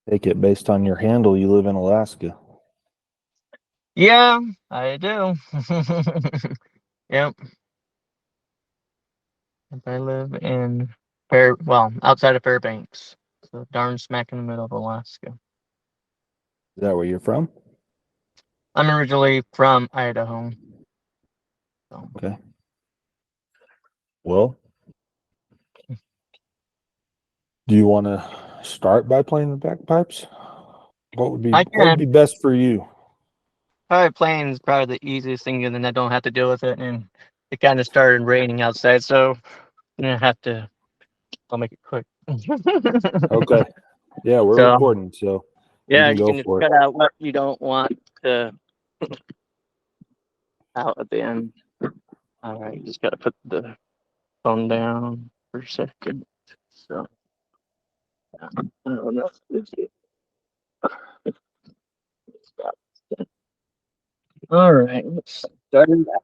Take it based on your handle. You live in Alaska. Yeah, I do. Yep. I live in outside of Fairbanks. So darn smack in the middle of Alaska. Is that where you're from? I'm originally from Idaho. So Okay. Well, do you want to start by playing the bagpipes? I What would can be best for you? probably playing is probably the easiest thing, and then I don't have to deal with it. And it kind of started raining outside, so I'm gonna have to. I'll make it quick. Okay. Yeah, we're So recording, so you yeah, can you go can just for it. cut out what you don't want to out at the end. All right, you just gotta put the phone down for a second. So I don't know. All right, let's start it out.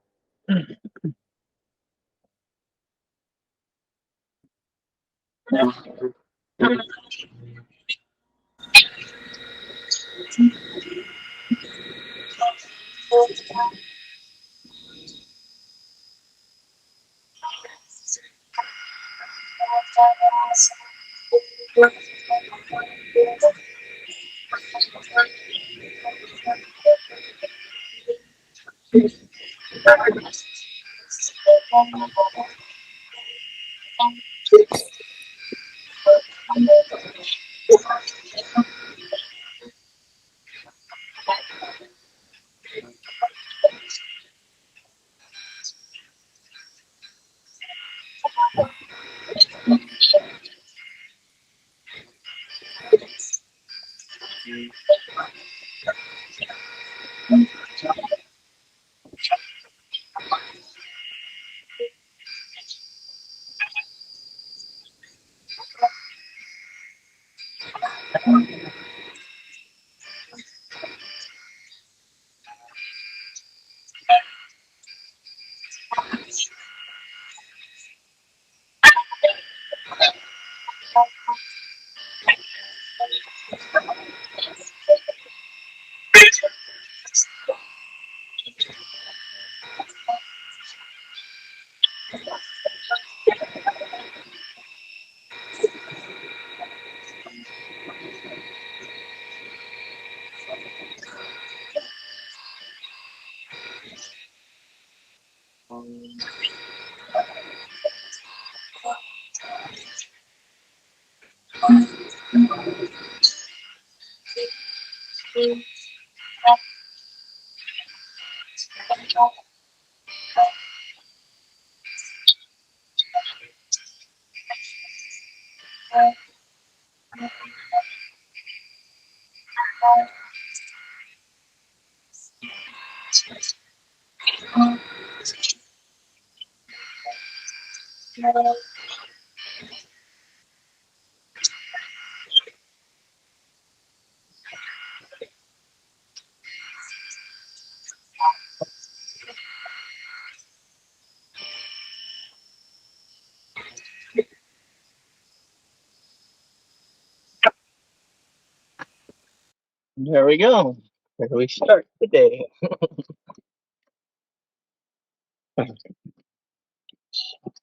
There we go. Where do we start today?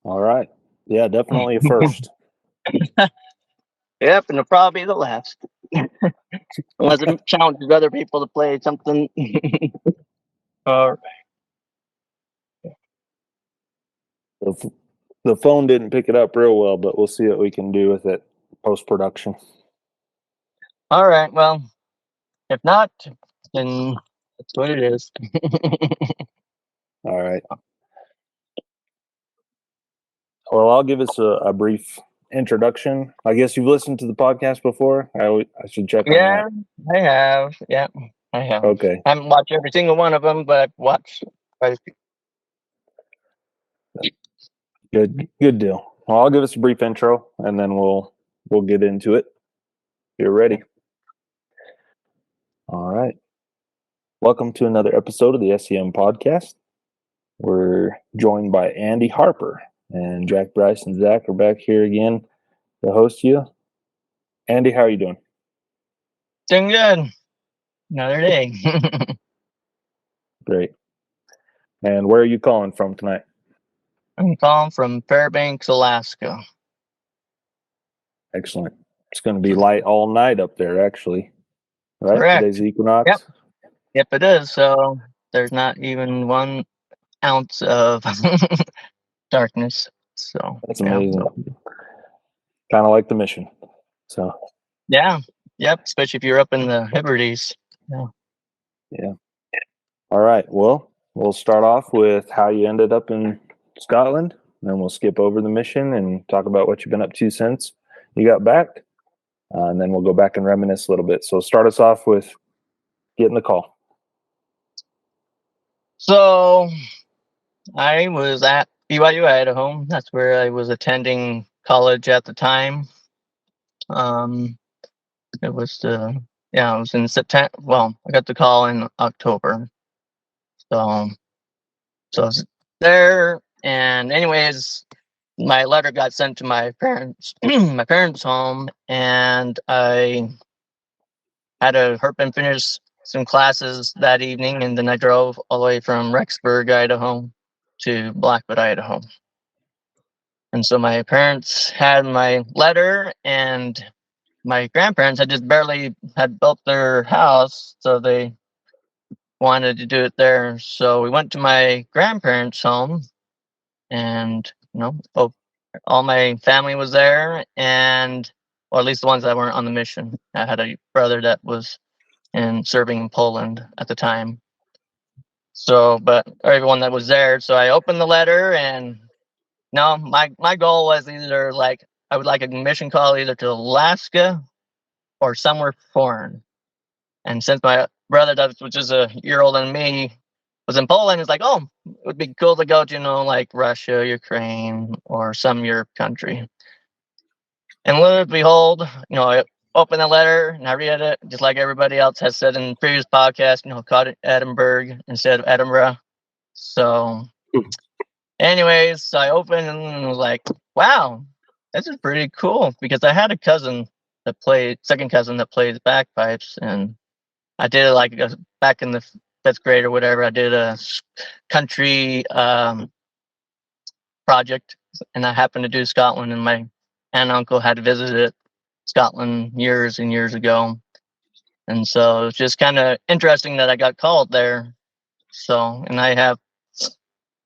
All right. Yeah, definitely a first. Yep, and it'll probably be the last. Unless it challenges other people to play something. All The, f- the phone didn't pick it up real well, but we'll see what we can do with it post production. right, well, if not, then that's what it is. All right. Well, I'll give us a brief introduction. I guess you've listened to the podcast before. I should check on that. Yeah, I have. Yeah, I have. Okay. I haven't watched every single one of them, but I've watched quite a few. Good deal. Well, I'll give us a brief intro, and then we'll get into it. You're ready. All right. Welcome to another episode of the S.E.M podcast. We're joined by Andy Harper, and Jack, Bryce, and Zach are back here again to host you. Andy, how are you doing? Doing good. Another day. Great. And where are you calling from tonight? I'm calling from Fairbanks, Alaska. Excellent. It's going to be light all night up there, actually. Right? Correct. Today's the equinox. Yep. Yep, it is. So there's not even 1 ounce of darkness. So That's amazing. Kind of like the mission. So yeah. Yep. Especially if you're up in the Hebrides. yeah. All right. Well, we'll start off with how you ended up in Scotland. Then we'll skip over the mission and talk about what you've been up to since you got back. And then we'll go back and reminisce a little bit. So start us off with getting the call. So I was at BYU, Idaho. That's where I was attending college at the time. It was it was in September. Well, I got the call in October. So I was there, and anyways, my letter got sent to my parents, my parents' home, and I had to hurry and finish some classes that evening, and then I drove all the way from Rexburg, Idaho, to Blackwood, Idaho. And so my parents had my letter, and my grandparents had just barely had built their house, so they wanted to do it there. So we went to my grandparents' home, and all my family was there, and or at least the ones that weren't on the mission. I had a brother that was serving in Poland at the time. So, but everyone that was there. So I opened the letter, and no, my goal was either like I would like a mission call either to Alaska or somewhere foreign. And since my brother, which is a year older than me, was in Poland, it's like, oh, it would be cool to go to, like Russia, Ukraine, or some Europe country. And lo and behold, I opened the letter and I read it, just like everybody else has said in previous podcasts, called it Edinburgh instead of Edinburgh. So, anyways, so I opened and was like, wow, this is pretty cool, because I had a second cousin that plays bagpipes, and I did it like back in the 5th grade or whatever. I did a country project, and I happened to do Scotland, and my aunt and uncle had visited Scotland years and years ago. And so it's just kind of interesting that I got called there. So, and I have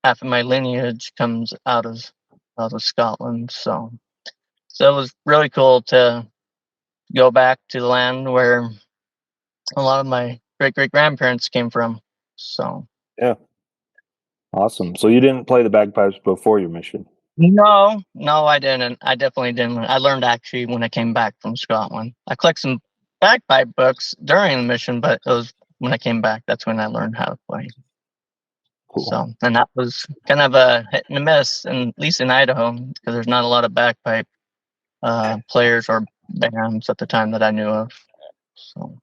half of my lineage comes out of Scotland. So it was really cool to go back to the land where a lot of my great grandparents came from. So Yeah. Awesome. So you didn't play the bagpipes before your mission? no, I didn't. I definitely didn't. I learned actually when I came back from Scotland. I collected some bagpipe books during the mission, but it was when I came back, that's when I learned how to play. Cool. So, and that was kind of a hit and a miss, and at least in Idaho, because there's not a lot of bagpipe players or bands at the time that I knew of. So,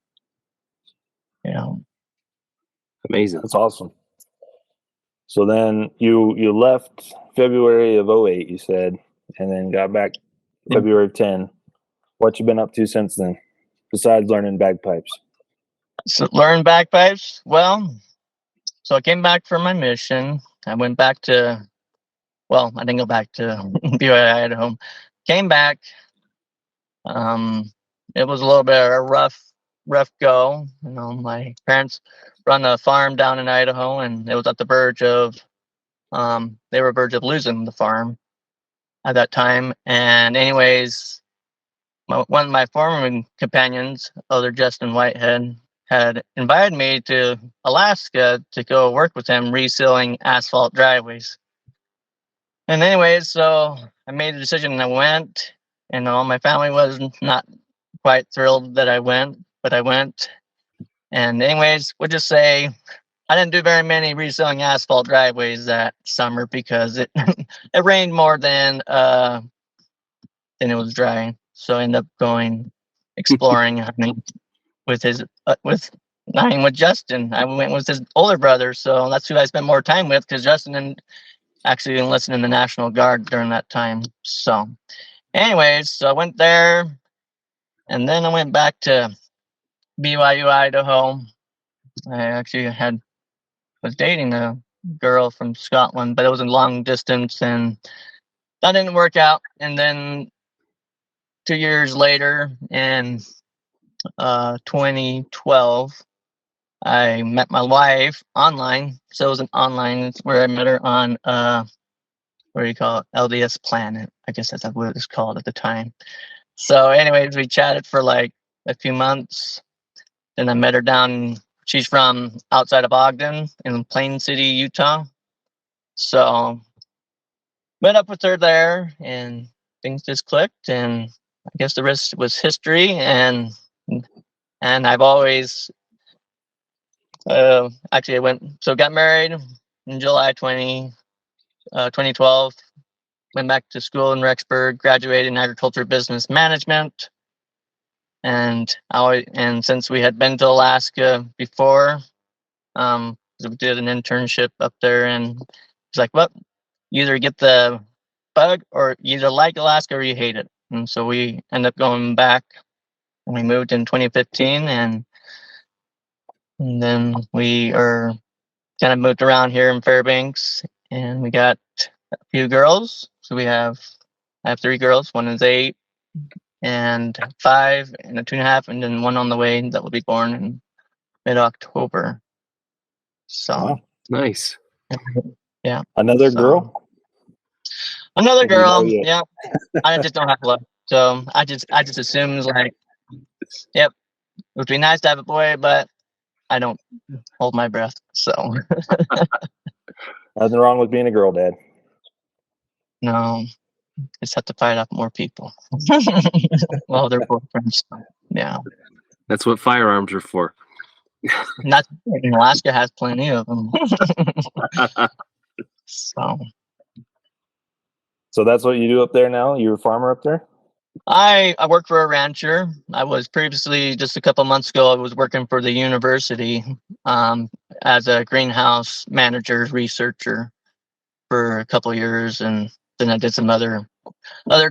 Amazing. That's awesome. So then you left February of 08, you said, and then got back February of 10. What you been up to since then, besides learning bagpipes? So learn bagpipes. Well, so I came back from my mission. I went back to, I didn't go back to BYU, Idaho. Came back. It was a little bit of a rough go. My parents run a farm down in Idaho, and it was at the verge of, they were verge of losing the farm at that time. And anyways, one of my former companions, Elder Justin Whitehead, had invited me to Alaska to go work with him resealing asphalt driveways. And anyways, so I made a decision and I went. And my family was not quite thrilled that I went, but I went. And anyways, we'll just say I didn't do very many reselling asphalt driveways that summer because it it rained more than it was dry. So I ended up going exploring hunting with Justin. I went with his older brother, so that's who I spent more time with, because Justin actually enlisted in the National Guard during that time. So, anyways, so I went there, and then I went back to BYU, Idaho. I actually was dating a girl from Scotland, but it was a long distance, and that didn't work out. And then 2 years later, in 2012, I met my wife online. So it was an online. It's where I met her on what do you call it? LDS Planet. I guess that's what it was called at the time. So, anyways, we chatted for like a few months. Then I met her down. She's from outside of Ogden in Plain City, Utah. So met up with her there, and things just clicked. And I guess the rest was history. And I've always actually got married in July 2012. Went back to school in Rexburg, graduated in agriculture business management. And since we had been to Alaska before, we did an internship up there, and it's like, well, you either get the bug, or you either like Alaska or you hate it. And so we ended up going back, and we moved in 2015, and then we are kind of moved around here in Fairbanks, and we got a few girls. So I have 3 girls. One is 8 and 5 and a 2.5, and then one on the way that will be born in mid-October. So Wow. Nice. Yeah. Another girl? Another Or do you know girl. yet? Yeah. I just don't have luck. So I just assume, like, yep, it would be nice to have a boy, but I don't hold my breath. So Nothing wrong with being a girl, Dad. no, just have to fight off more people. Well, they're boyfriends. Yeah. That's what firearms are for. Not Alaska has plenty of them. So that's what you do up there now? You're a farmer up there? I work for a rancher. I was previously, just a couple months ago, I was working for the university as a greenhouse manager, researcher for a couple of years, and then I did some other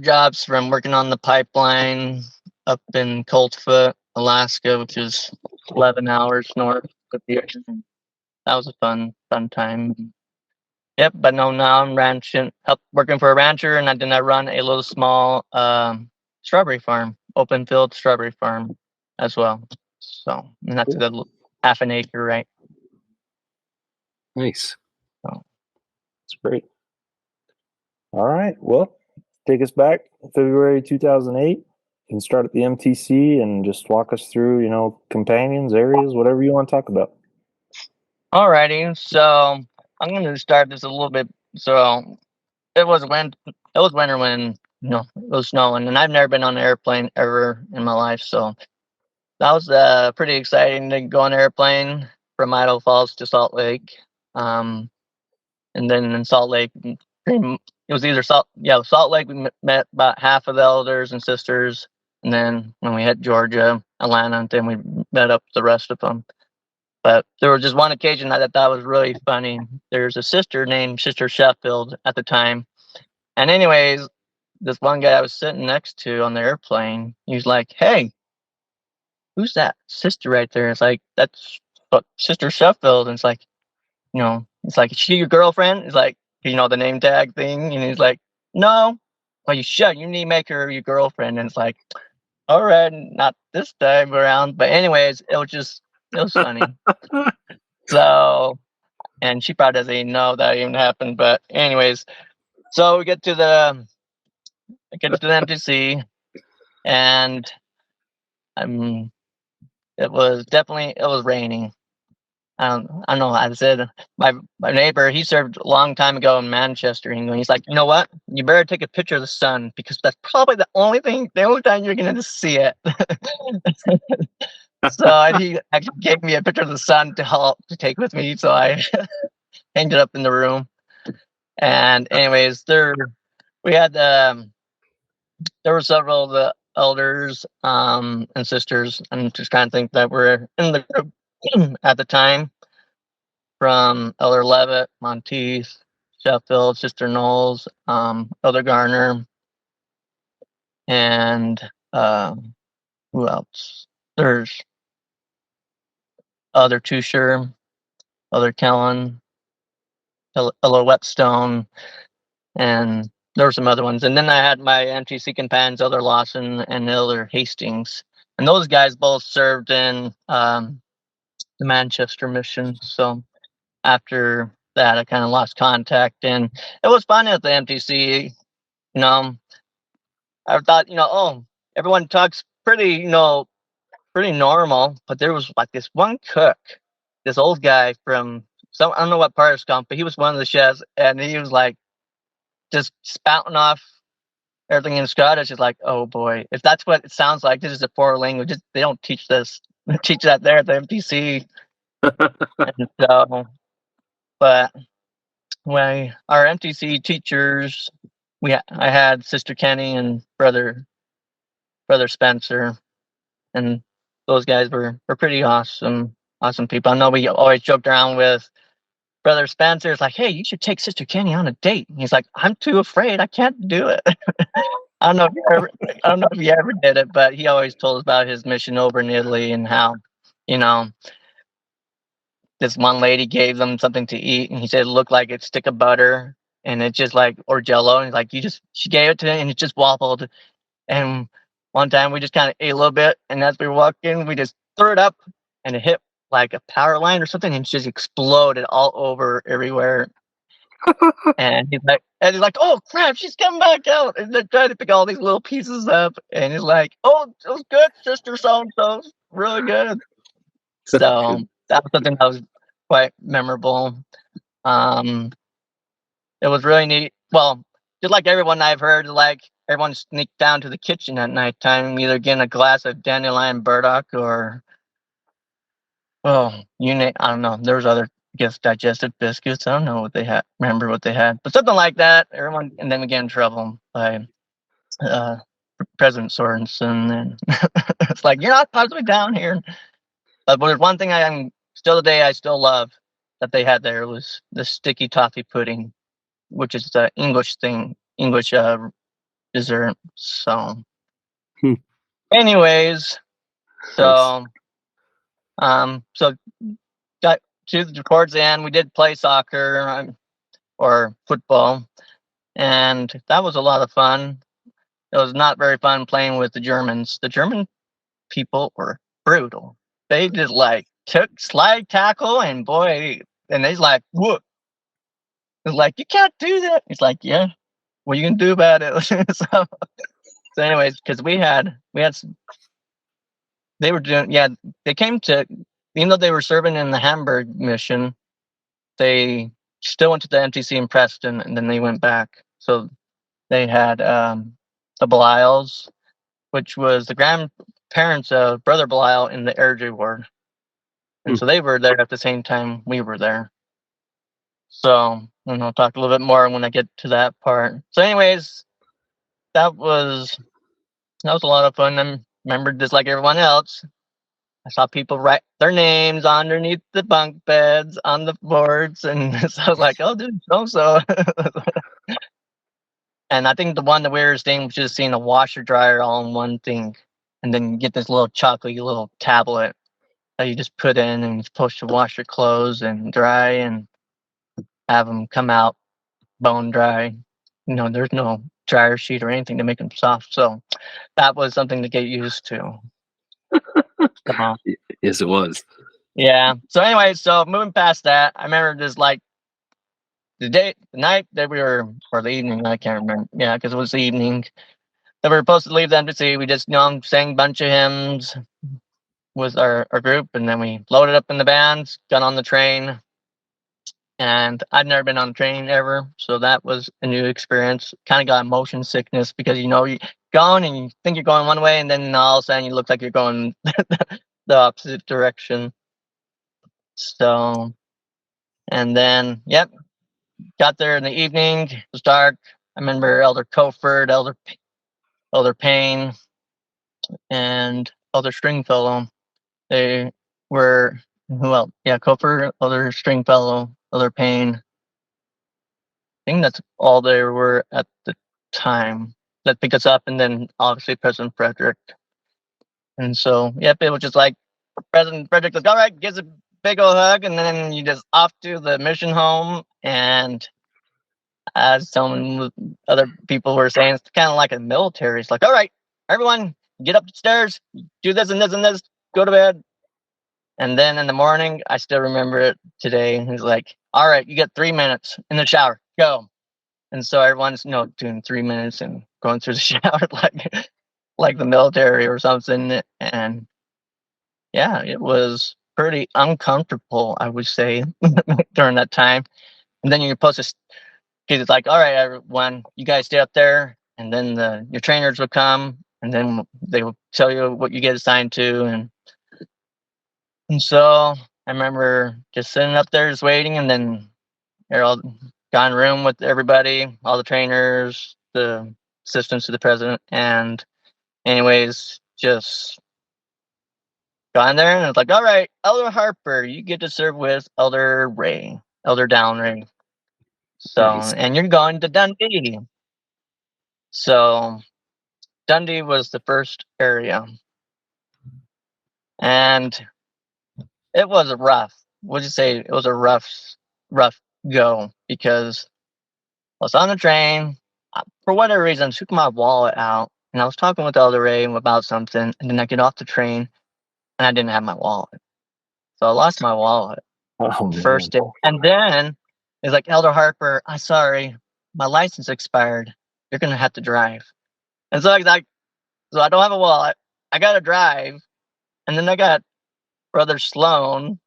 jobs, from working on the pipeline up in Coltfoot, Alaska, which is 11 hours north of the ocean. That was a fun time. Yep, but no, now I'm working for a rancher, and then I run a little small strawberry farm, open field strawberry farm as well. So, and that's a good half an acre, right? Nice. So, That's great. All right. Well, take us back February 2008. You can start at the MTC and just walk us through, companions, areas, whatever you want to talk about. alrighty, so I'm going to start this a little bit. So it was winter when it was snowing, and I've never been on an airplane ever in my life. So that was pretty exciting to go on an airplane from Idaho Falls to Salt Lake. And then in Salt Lake, it was either Salt Lake. We met about half of the elders and sisters, and then when we hit Georgia, Atlanta, then we met up the rest of them. But there was just one occasion I thought was really funny. There's a sister named Sister Sheffield at the time, and anyways, this one guy I was sitting next to on the airplane, he was like, "Hey, who's that sister right there?" It's like, "That's Sister Sheffield." And it's like, it's like, "Is she your girlfriend?" It's like, the name tag thing. And he's like, "No." "Well, you need to make her your girlfriend." And it's like, all right, not this time around. But anyways, it was funny. So, and she probably doesn't even know that even happened. But anyways, so we get to the MTC, and it was raining. I don't know. I said, my neighbor, he served a long time ago in Manchester, England. He's like, "You know what? You better take a picture of the sun, because that's probably the only time you're going to see it." So he actually gave me a picture of the sun to take with me. So I hanged it up in the room. And anyways, we had there were several of the elders and sisters, and just kind of think that were in the group at the time, from Elder Levitt, Monteith, Sheffield, Sister Knowles, Elder Garner, and who else? There's Other Tusher, Other Kellen, Hello Whetstone, and there were some other ones. And then I had my MTC companions, Elder Lawson and Elder Hastings. And those guys both served in the Manchester mission. So after that, I kind of lost contact. And it was fun at the MTC. You know, I thought, oh, everyone talks pretty, pretty normal. But there was like this one cook, this old guy from I don't know what part of Scotland, but he was one of the chefs. And he was like just spouting off everything in Scottish. Is like, oh boy, if that's what it sounds like, this is a foreign language. They don't teach this, teach that there at the MTC. And so, but when our MTC teachers, I had Sister Kenny and brother Spencer, and those guys were pretty awesome people. I know we always joked around with Brother Spencer. It's like, hey, you should take Sister Kenny on a date. And he's like, I'm too afraid. I can't do it. I don't know if he ever did it, but he always told us about his mission over in Italy and how, this one lady gave them something to eat, and he said it looked like a stick of butter, and it just like or Jello, and he's like, she gave it to him, and it just wobbled. And one time we just kind of ate a little bit, and as we were walking, we just threw it up, and it hit like a power line or something, and it just exploded all over everywhere. And he's like, oh crap, she's coming back out, and they're trying to pick all these little pieces up, and he's like, oh, it was good, Sister so and so, really good. So that was something that was quite memorable. It was really neat. Well, just like everyone I've heard, like everyone sneaked down to the kitchen at nighttime, either getting a glass of dandelion burdock or, I don't know. There was other, I guess, digestive biscuits. I don't know what they had. Remember what they had, but something like that. Everyone, and then we get in trouble by President Sorensen, and it's like, you're not supposed to be down here. But there's one thing I still love that they had there was the sticky toffee pudding, which is the English dessert. So, anyways, so got towards the end, we did play soccer or football, and that was a lot of fun. It was not very fun playing with the Germans. The German people were brutal. They just like took slide tackle, and boy, and they's like, whoop. It's like, you can't do that. He's like, yeah, what are you gonna do about it? so anyways, because we had they were doing, they came to, even though they were serving in the Hamburg mission, they still went to the MTC in Preston, and then they went back. So they had the Belials, which was the grandparents of Brother Belial in the Airdrie Ward. And so they were there at the same time we were there. So, and I'll talk a little bit more when I get to that part. So anyways, that was a lot of fun. I remembered just like everyone else. I saw people write their names underneath the bunk beds on the boards, and so I was like, oh, dude, so. And I think the weirdest thing was just seeing a washer dryer all in one thing, and then you get this little chocolatey little tablet that you just put in, and you're supposed to wash your clothes and dry and have them come out bone dry. There's no dryer sheet or anything to make them soft. So that was something to get used to. Yes, it was. Yeah. So anyway, so moving past that, I remember just like the night that we were, or the evening, I can't remember. Yeah, because it was the evening that we were supposed to leave the embassy. We just, sang a bunch of hymns with our group, and then we loaded up in the vans, got on the train. And I'd never been on a train ever, so that was a new experience. Kind of got motion sickness because you're going and you think you're going one way, and then all of a sudden you look like you're going the opposite direction. So, and then got there in the evening. It was dark. I remember Elder Coford, Elder Payne, and Elder Stringfellow. They were who else? Yeah, Coford, Elder Stringfellow, Elder Payne. I think that's all there were at the time that picked us up, and then obviously President Frederick. And so, it was just like President Frederick was all right, gives a big old hug, and then you just off to the mission home. And as some other people were saying, it's kind of like a military. It's like, all right, everyone, get upstairs, do this and this and this, go to bed. And then in the morning, I still remember it today. He's like, all right, you get 3 minutes in the shower, go. And so everyone's, doing 3 minutes and going through the shower like the military or something. And yeah, it was pretty uncomfortable, I would say, during that time. And then you're supposed to, because it's like, all right, everyone, you guys stay up there, and then your trainers will come, and then they will tell you what you get assigned to. And so I remember just sitting up there, just waiting, and then they're all got in a room with everybody, all the trainers, the assistants to the president, and anyways, just got in there, and it's like, all right, Elder Harper, you get to serve with Elder Ray, Elder Down Ray. So, Nice. and you're going to Dundee. So Dundee was the first area, and it was rough. Would you say it was a rough go? Because I was on the train. For whatever reason, I took my wallet out, and I was talking with Elder Ray about something, and then I get off the train, and I didn't have my wallet. So I lost my wallet Oh, man. first day. And then it's like, Elder Harper, I'm sorry, my license expired. You're going to have to drive. And so so I don't have a wallet. I got to drive. And then I got Brother Sloan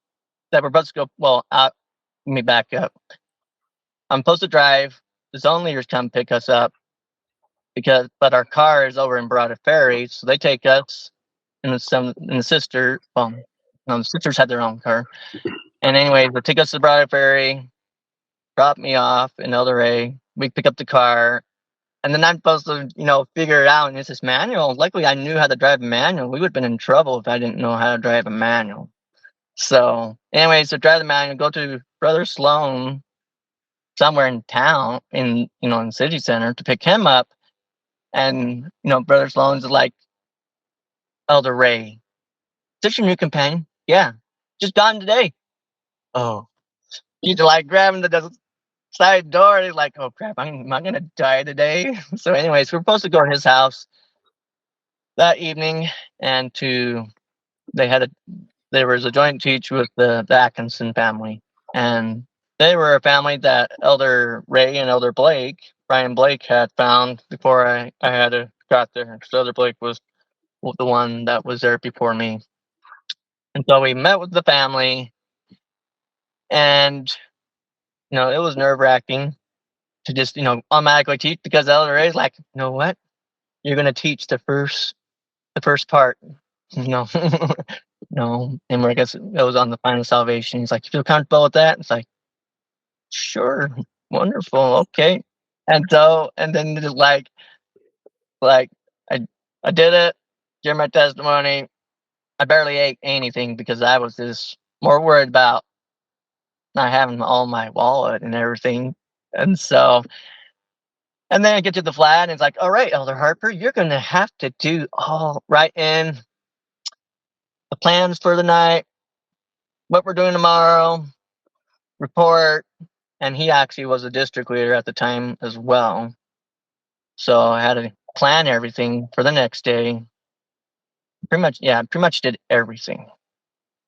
that we're supposed to go. Well, let me back up. I'm supposed to drive. The zone leaders come pick us up but our car is over in Broad Ferry, so they take us and the sister. Well, no, the sisters had their own car. And anyway, they take us to Broad Ferry, drop me off in El Rey. We pick up the car, and then I'm supposed to, figure it out. And it's this manual. Luckily, I knew how to drive a manual. We would have been in trouble if I didn't know how to drive a manual. So, anyway, so drive the manual, go to Brother Sloan somewhere in town, in city center to pick him up. And Brother Sloan's like, Elder Ray, is this your new companion? Yeah, just gone today. Oh, he's like grabbing the side door. He's like, oh crap, am I gonna die today? So, anyways, we're supposed to go to his house that evening, and there was a joint teach with the Atkinson family, and they were a family that Elder Ray and Elder Brian Blake, had found before I had got there. So Elder Blake was the one that was there before me, and so we met with the family, and it was nerve-wracking to just automatically teach, because Elder Ray's like, you know what, you're gonna teach the first part. No, no. And I guess it was on the final salvation. He's like, you feel comfortable with that? It's like, sure, wonderful, okay. And so, and then just like I did it, gave my testimony. I barely ate anything because I was just more worried about not having all my wallet and everything. And so, and then I get to the flat, and it's like, all right, Elder Harper, you're gonna have to write in the plans for the night, what we're doing tomorrow, report. And he actually was a district leader at the time as well. So I had to plan everything for the next day. Pretty much did everything.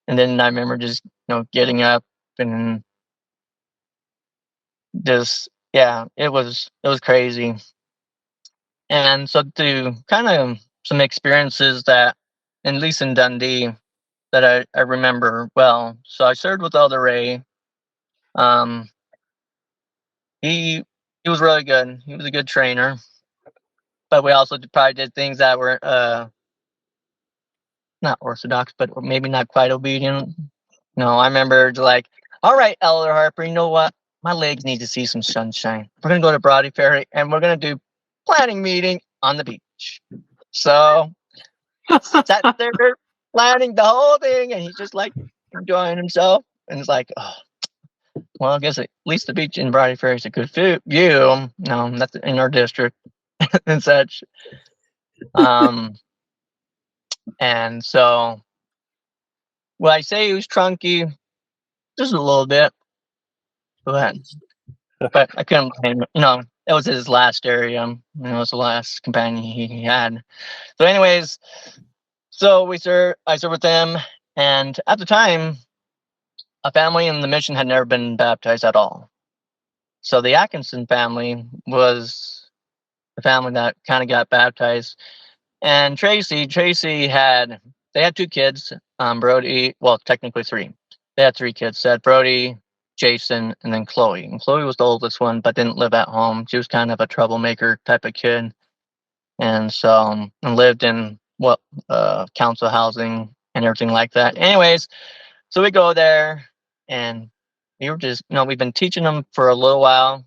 And then I remember just, getting up and just, it was crazy. And so to kind of some experiences that, at least in Dundee, that I remember well. So I served with Elder Ray. He was really good. He was a good trainer. But we also probably did things that were not orthodox, but maybe not quite obedient. No, I remember like, all right, Elder Harper, you know what? My legs need to see some sunshine. We're gonna go to Broad Ferry, and we're gonna do planning meeting on the beach. So sat there planning the whole thing, and he's just like enjoying himself. And it's like, oh, well, I guess at least the beach in Broad Ferry is a good view. No, that's in our district and such. And so, well, I say he was trunky. just a little bit, but I couldn't blame him. It was his last area. It was the last companion he had. So, anyways, I served with them, and at the time, a family in the mission had never been baptized at all. So the Atkinson family was the family that kind of got baptized. And Tracy had 2 kids, Brody, well, technically 3. They had 3 kids. They had Brody, Jason, and then Chloe. And Chloe was the oldest one, but didn't live at home. She was kind of a troublemaker type of kid. And so, and lived in council housing and everything like that. Anyways, so we go there, and we were just, we've been teaching them for a little while,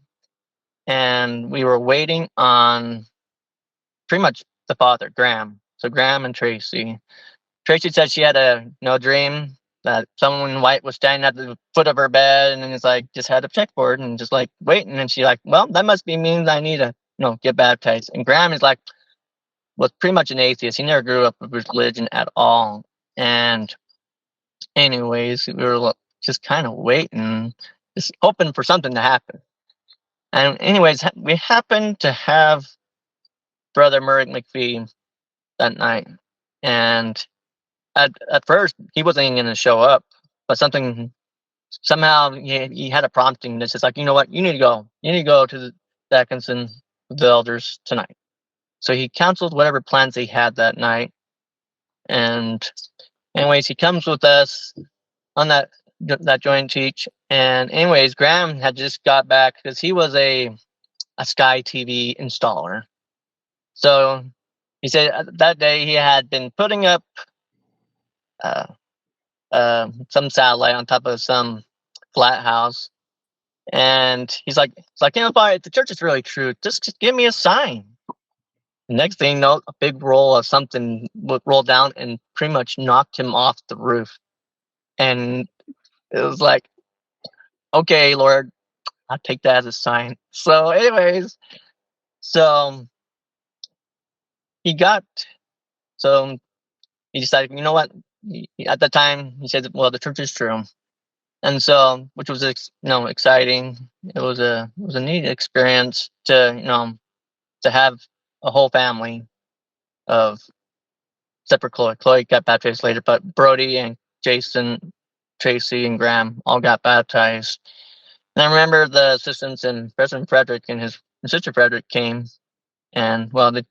and we were waiting on pretty much the father, Graham. So Graham and Tracy. Tracy said she had a dream that someone in white was standing at the foot of her bed, and it's like just had a checkboard and just like waiting. And she like, well, that must be means I need to get baptized. And Graham is like, was pretty much an atheist. He never grew up with religion at all. And anyways, we were just kind of waiting, just hoping for something to happen. And anyways, we happened to have Brother Murray McPhee that night. And at first, he wasn't even going to show up, but somehow he had a prompting that's just like, you know what, you need to go. You need to go to the Atkinson, the elders tonight. So he canceled whatever plans he had that night. And anyways, he comes with us on that joint teach. And anyways, Graham had just got back because he was a Sky TV installer. So he said that day he had been putting up some satellite on top of some flat house. And he's like, if the church is really true, just give me a sign. The next thing you know, a big roll of something would roll down and pretty much knocked him off the roof. And it was like, okay, Lord, I'll take that as a sign. So anyways, so he decided, you know what? At the time, he said, well, the church is true. And so, which was, exciting. It was a neat experience to have a whole family of, except for Chloe. Chloe got baptized later, but Brody and Jason, Tracy, and Graham all got baptized. And I remember the assistants and President Frederick and his sister Frederick came, and they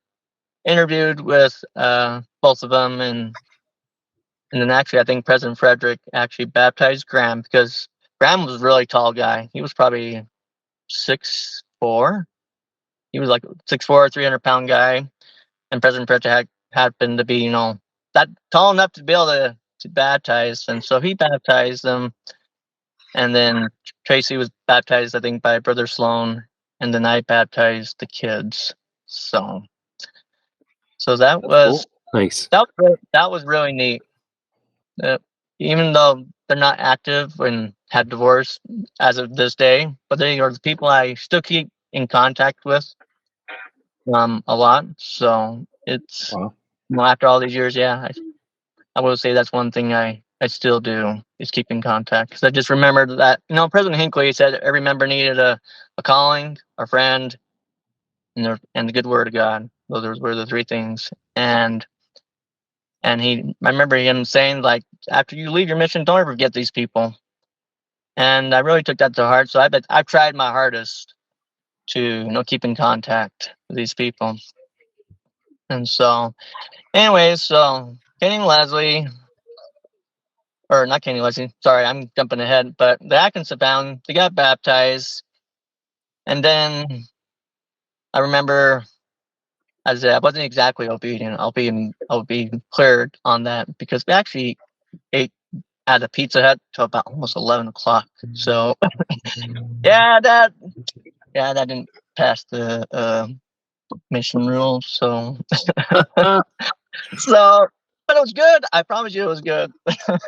interviewed with both of them, and then actually I think President Frederick actually baptized Graham because Graham was a really tall guy. He was probably 6'4". He was like 6'4", 300-pound guy, and President Frederick happened to be that tall enough to be able to baptize, and so he baptized them. And then Tracy was baptized, I think, by Brother Sloan, and then I baptized the kids. So that was cool. Nice. That was really neat. Even though they're not active and have divorced as of this day, but they are the people I still keep in contact with a lot. So it's after all these years, I will say that's one thing I still do is keep in contact, because I just remembered that President Hinckley said every member needed a calling, a friend, and the good word of God. Those were the 3 things. And I remember him saying, like, after you leave your mission, don't ever forget these people. And I really took that to heart. So I've tried my hardest to keep in contact with these people. And so, anyways, so Kenny and Leslie. Or not Kenny Leslie, sorry, I'm jumping ahead. But the Atkinson family, they got baptized. And then I remember I wasn't exactly obedient. I'll be clear on that, because we actually ate at a Pizza Hut till about almost 11 o'clock. So that didn't pass the mission rules. So but it was good. I promise you it was good. But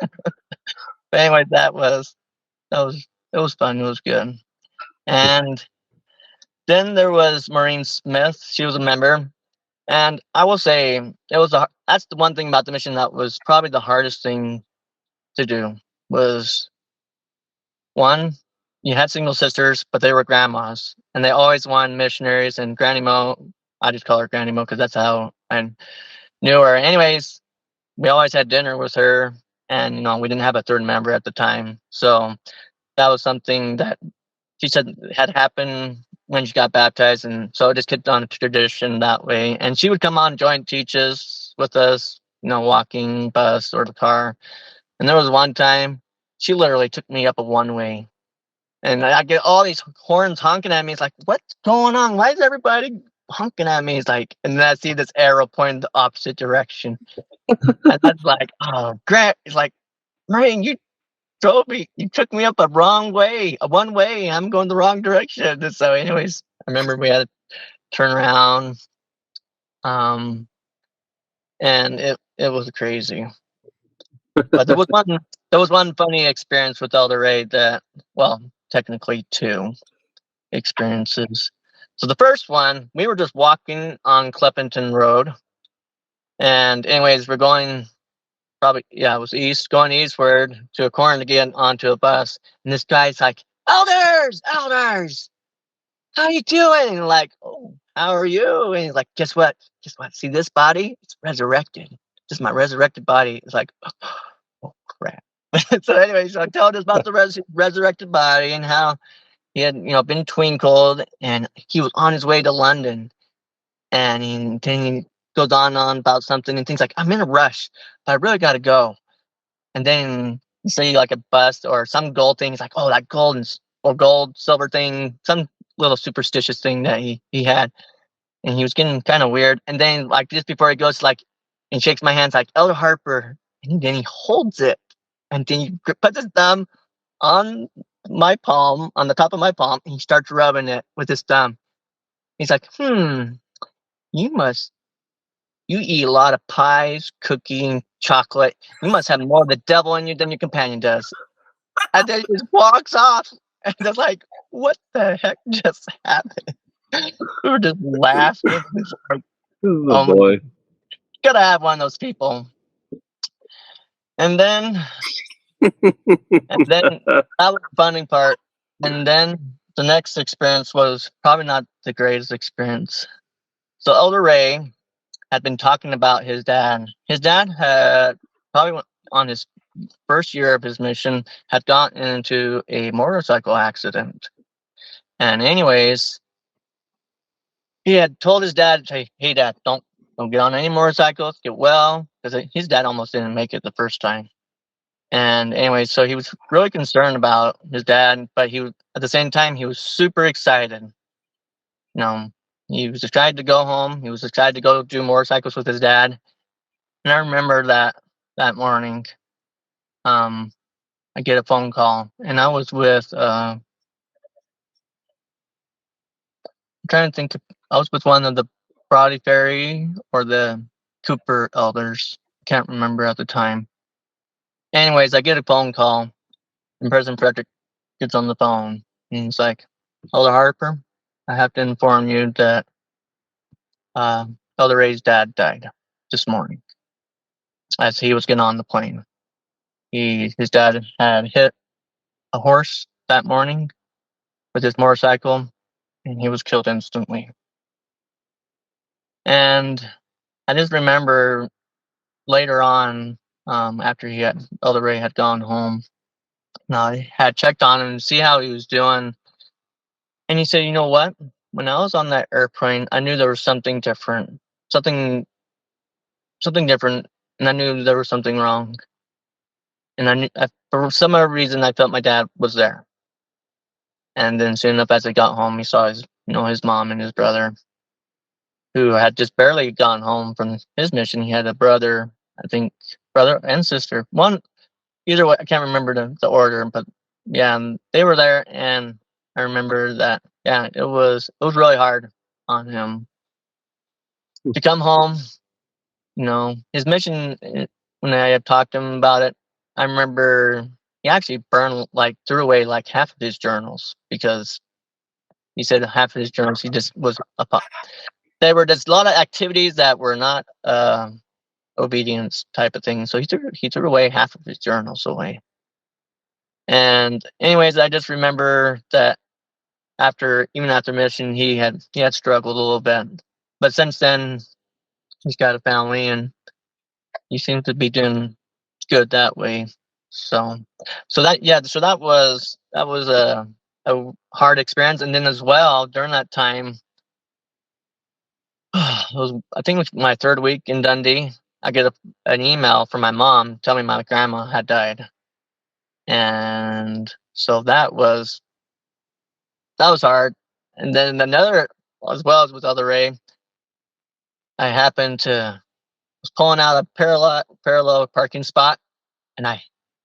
anyway, it was fun. It was good. And then there was Maureen Smith. She was a member, and I will say that's the one thing about the mission that was probably the hardest thing to do, was one, you had single sisters, but they were grandmas, and they always wanted missionaries. And Granny Mo, I just call her Granny Mo because that's how I knew her. Anyways, we always had dinner with her, and we didn't have a third member at the time, so that was something that she said had happened when she got baptized, and so it just kept on a tradition that way. And she would come on joint teaches with us, walking bus or the car. And there was one time she literally took me up a one-way, and I get all these horns honking at me. It's like, what's going on? Why is everybody honking at me? It's like, and then I see this arrow pointing the opposite direction, and that's like, oh, Grant. It's like, Marion, you drove me, you took me up a wrong way, a one way. I'm going the wrong direction. And so, anyways, I remember we had to turn around, and it was crazy. But there was one funny experience with Elder Ray that, well, technically two experiences. So the first one, we were just walking on Clepenton Road, and anyways, we're going it was going eastward to a corner to get onto a bus. And this guy's like, elders, how you doing? And like, oh, how are you? And he's like, guess what? See this body? It's resurrected. This is my resurrected body. It's like, oh crap. So anyway, so I told us about the resurrected body and how he had, been twinkled, and he was on his way to London. And he goes on about something and things like, I'm in a rush, but I really got to go. And then you see like a bust or some gold thing. It's like, oh, that gold, silver thing, some little superstitious thing that he had. And he was getting kind of weird. And then like just before he goes, like, and shakes my hands like, Elder Harper. And then he holds it. And then he puts his thumb on my palm, on the top of my palm, and he starts rubbing it with his thumb. He's like, you eat a lot of pies, cookie, chocolate. You must have more of the devil in you than your companion does. And then he just walks off. And they're like, what the heck just happened? We were just laughing. Like, Oh boy. Gotta have one of those people. And then that was the funny part. And then the next experience was probably not the greatest experience. So Elder Ray had been talking about his dad. His dad had probably on his first year of his mission had gotten into a motorcycle accident. And anyways, he had told his dad, hey dad, don't get on any motorcycles, get well, because his dad almost didn't make it the first time. And anyway, so he was really concerned about his dad, but he was at the same time he was super excited. He was excited to go home. He was excited to go do motorcycles with his dad. And I remember that morning, I get a phone call, and I was with I'm trying to think. I was with one of the Brody Ferry or the Cooper elders. Can't remember at the time. Anyways, I get a phone call, and President Frederick gets on the phone, and he's like, Elder Harper, I have to inform you that Elder Ray's dad died this morning as he was getting on the plane. His dad had hit a horse that morning with his motorcycle, and he was killed instantly. And I just remember later on, after Elder Ray had gone home, I had checked on him to see how he was doing. And he said, you know what? When I was on that airplane, I knew there was something different. Something different, and I knew there was something wrong. And I knew, for some other reason, I felt my dad was there. And then soon enough, as I got home, he saw his mom and his brother, who had just barely gone home from his mission. He had a brother, I think, brother and sister. One, either way, I can't remember the order, but yeah, they were there, and I remember that. Yeah, it was really hard on him to come home. His mission. When I had talked to him about it, I remember he actually threw away like half of his journals, because he said half of his journals he just was they were just a lot of activities that were not obedience type of things. So he threw away half of his journals away. And anyways, I just remember that even after mission, he had struggled a little bit, but since then he's got a family and he seems to be doing good that way. So that was a hard experience. And then as well during that time, I think it was my third week in Dundee. I get an email from my mom telling me my grandma had died, and so that was hard. And then another, as well as with Elder Ray, I happened to was pulling out a parallel parking spot, and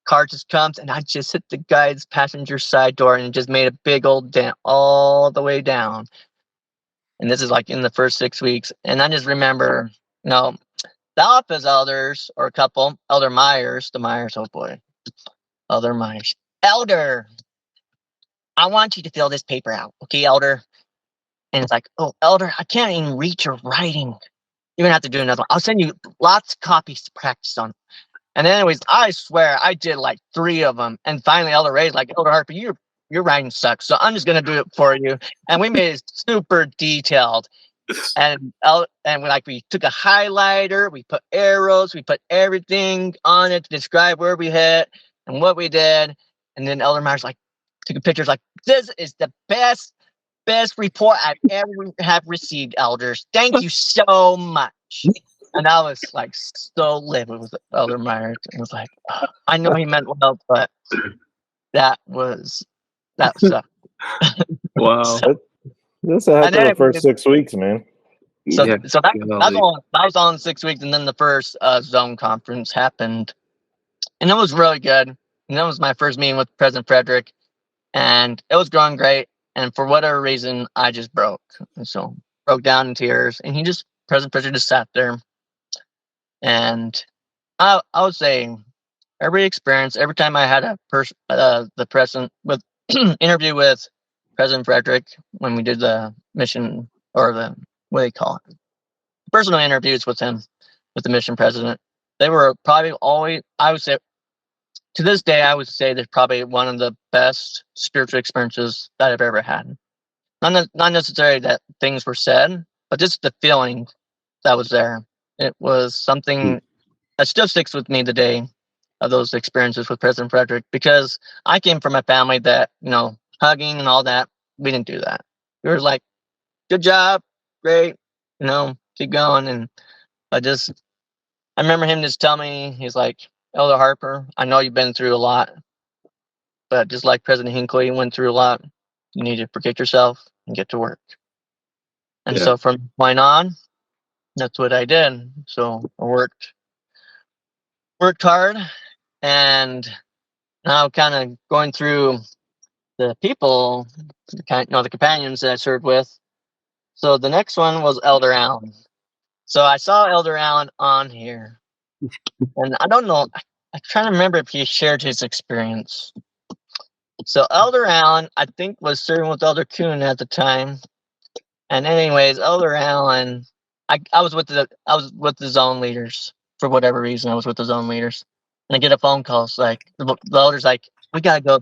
car just comes, and I just hit the guy's passenger side door, and it just made a big old dent all the way down. And this is like in the first 6 weeks, and I just remember, the office elders or a couple, Elder Myers, oh boy, Elder Myers, Elder, I want you to fill this paper out, okay, Elder? And it's like, oh, Elder, I can't even read your writing. You're gonna have to do another one. I'll send you lots of copies to practice on. And anyways, I swear I did like 3 of them. And finally, Elder Ray's like, Elder Harper, your writing sucks, so I'm just gonna do it for you. And we made it super detailed. And we took a highlighter, we put arrows, we put everything on it to describe where we hit and what we did. And then Elder Myers like took pictures like, this is the best report I've ever have received, elders. Thank you so much. And I was like so livid with Elder Myers. It was like, I know he meant well, but that sucked. Wow. That's a heck of the first 6 weeks, man. So that was all in 6 weeks, and then the first zone conference happened, and it was really good. And that was my first meeting with President Frederick, and it was going great. And for whatever reason, I just broke. And so broke down in tears. And President Frederick just sat there. And I would say every time I had the president with interview with President Frederick when we did the mission, or what do they call it? Personal interviews with him, with the mission president. They were probably always, I would say, to this day, I would say they're probably one of the best spiritual experiences that I've ever had. Not necessarily that things were said, but just the feeling that was there. It was something that still sticks with me today, of those experiences with President Frederick, because I came from a family that, hugging and all that, we didn't do that. We were like, good job, great, keep going. And I remember him just telling me, he's like, Elder Harper, I know you've been through a lot, but just like President Hinckley went through a lot, you need to forget yourself and get to work. And so from that point on, that's what I did. So I worked hard, and now kind of going through the people, the companions that I served with. So the next one was Elder Allen. So I saw Elder Allen on here, and I don't know, I'm trying to remember if he shared his experience. So Elder Allen, I think, was serving with Elder Kuhn at the time. And anyways, Elder Allen, I was with the zone leaders for whatever reason. I was with the zone leaders, and I get a phone call. It's like the elder's like, we gotta go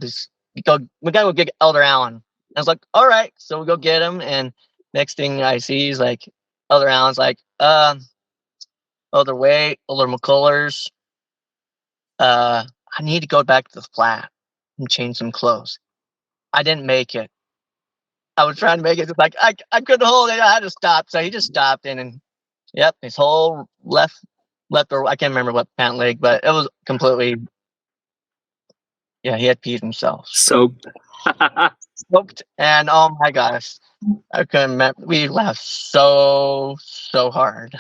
get Elder Allen. And I was like, all right, so we go get him. And next thing I see is like Elder Allen's like, Elder McCullers, I need to go back to the flat and change some clothes. I didn't make it. I was trying to make it. It's like I couldn't hold it. I had to stop. So he just stopped in, and yep, his whole left or I can't remember what pant leg, but it was completely. Yeah, he had peed himself. Soaked. And oh my gosh, I couldn't remember. We laughed so hard.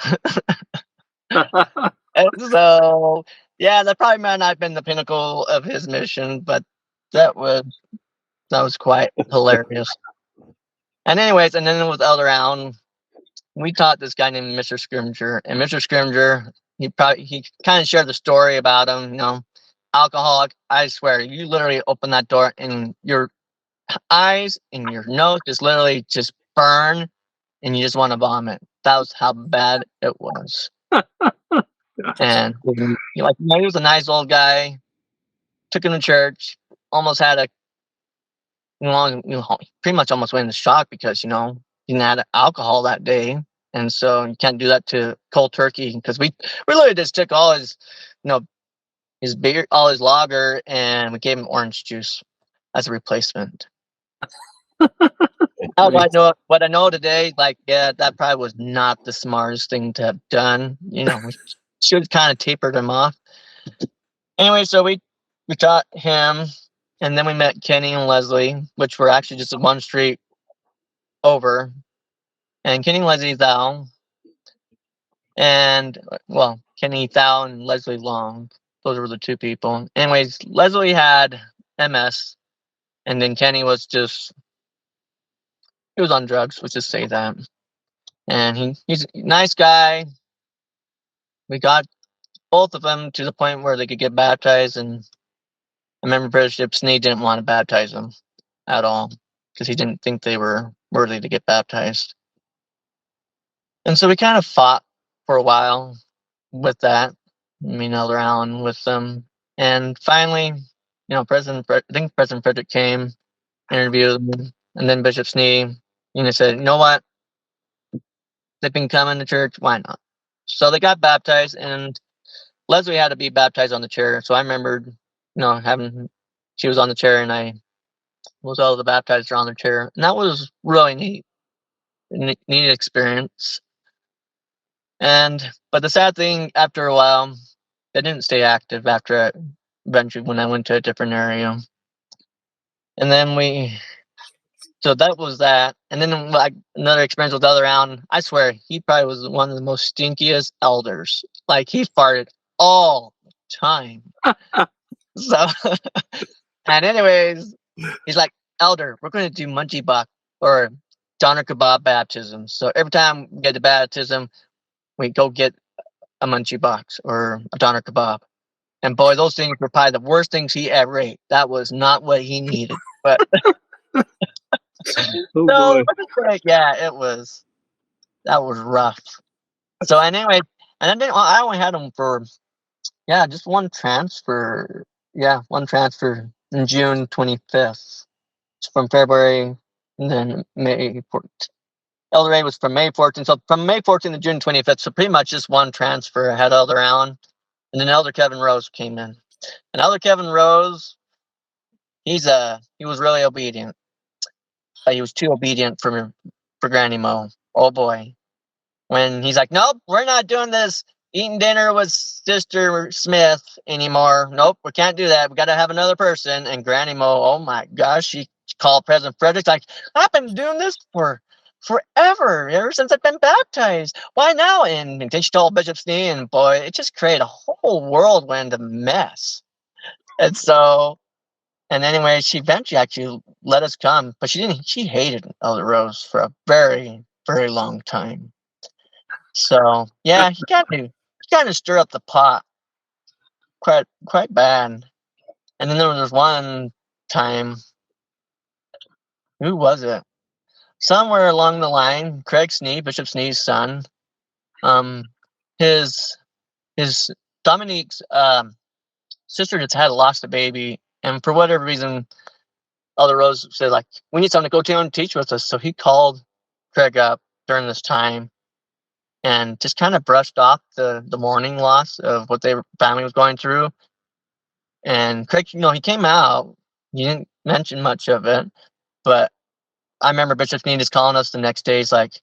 And so yeah, that probably might not have been the pinnacle of his mission, but that was quite hilarious. And anyways, and then with Elder Allen, we taught this guy named Mr. Scrimger. And Mr. Scrimger, he kind of shared the story about him, alcoholic. I swear, you literally open that door and your eyes and your nose just literally just burn and you just want to vomit. That was how bad it was. And he was a nice old guy. Took him to church almost had a pretty much almost went into shock because he didn't have alcohol that day, and so you can't do that to cold turkey because we really just took all his his beer, all his lager, and we gave him orange juice as a replacement. What I know today, that probably was not the smartest thing to have done. We should have kind of tapered him off. Anyway, so we taught him, and then we met Kenny and Leslie, which were actually just one street over. And Kenny and Leslie Thou, and Kenny Thou and Leslie Long. Those were the two people. Anyways, Leslie had MS, and then Kenny was he was on drugs. Let's just say that. And he's a nice guy. We got both of them to the point where they could get baptized, and I remember Bishop Sneed didn't want to baptize them at all because he didn't think they were worthy to get baptized. And so we kind of fought for a while with that. Me and Elder Allen with them. And finally, President Frederick came, interviewed them, and then Bishop Snee, said, you know what? They've been coming to church, why not? So they got baptized, and Leslie had to be baptized on the chair. So I remembered, she was on the chair, and I was all the baptized on the chair. And that was really neat. Neat experience. But the sad thing, after a while, they didn't stay active after eventually when I went to a different area. And then so that was that. And then another experience with Elder Allen, I swear, he probably was one of the most stinkiest elders. He farted all the time. So, and anyways, he's like, Elder, we're going to do munchie buck or doner kebab baptism. So every time we get to baptism, we go get a munchie box or a doner kebab. And boy, those things were probably the worst things he ever ate. That was not what he needed. But Boy. That was rough. So anyway, and then I only had him for just one transfer. Yeah, one transfer in June 25th. From February and then May 14th. Elder A was from May 14th. So from May 14th to June 25th. So pretty much just one transfer. I had Elder Allen. And then Elder Kevin Rose came in. And Elder Kevin Rose, he was really obedient. He was too obedient for Granny Mo. Oh boy. When he's like, nope, we're not doing this eating dinner with Sister Smith anymore. Nope, we can't do that. We got to have another person. And Granny Mo, oh my gosh, she called President Frederick like, I've been doing this for forever, ever since I've been baptized. Why now? And then she told Bishop Snee, and boy, it just created a whole whirlwind of mess. And so, and anyway, she eventually actually let us come, but she hated Elder Rose for a very, very long time. So yeah, he kind of stir up the pot quite bad. And then there was one time, who was it? Somewhere along the line, Craig Snee, Bishop Snee's son, his Dominique's sister just had lost a baby, and for whatever reason, Elder Rose said like, we need someone to go to and teach with us. So he called Craig up during this time and just kind of brushed off the mourning loss of what their family was going through. And Craig, he came out. He didn't mention much of it, but I remember Bishop Snee just calling us the next day. He's like,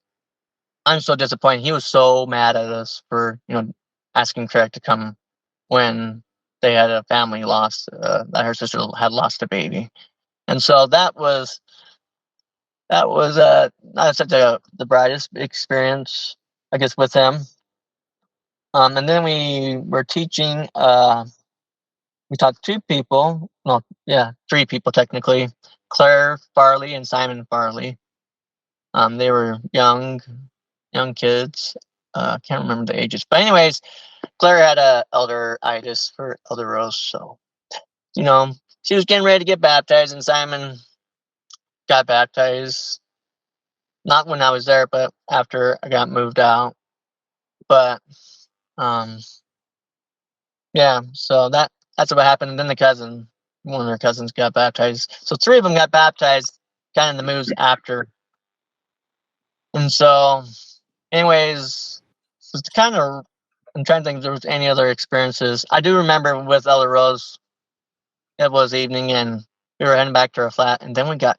I'm so disappointed. He was so mad at us for, asking Craig to come when they had a family loss, that her sister had lost a baby. And so that was not such the brightest experience, I guess, with him. And then we were teaching, we taught three people technically, Claire Farley and Simon Farley. They were young kids. Can't remember the ages, but anyways, Claire had a elderitis for Elder Rose, so she was getting ready to get baptized, and Simon got baptized. Not when I was there, but after I got moved out. But so that's what happened. And then the cousin one of their cousins got baptized. So 3 of them got baptized kind of in the moves after. And so, anyways, it's kind of, I'm trying to think if there was any other experiences. I do remember with Elder Rose, it was evening and we were heading back to our flat, and then we got,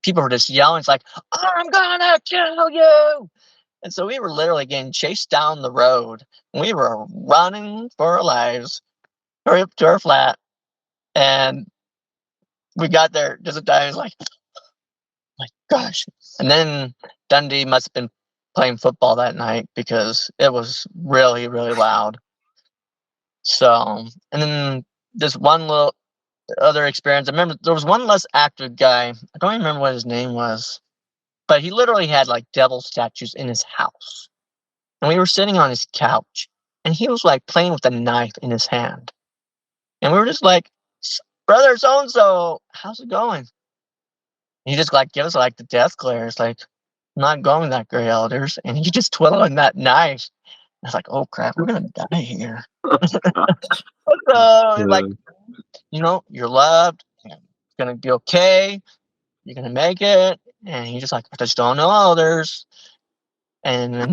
people were just yelling, it's like, I'm gonna kill you! And so we were literally getting chased down the road. We were running for our lives, hurry up to our flat, and we got there just in time. It was like, my gosh. And then Dundee must have been playing football that night because it was really, really loud. So, and then this one little other experience, I remember there was one less active guy. I don't even remember what his name was, but he literally had like devil statues in his house. And we were sitting on his couch, and he was like playing with a knife in his hand. And we were just like, brother so-and-so, how's it going? And he just like gives us like the death glare. It's like, not going that great, elders. And he just twiddling that knife. I was like, oh crap, we're gonna die here. So like, you're loved, and it's gonna be okay, you're gonna make it. And he just like, I just don't know elders. And then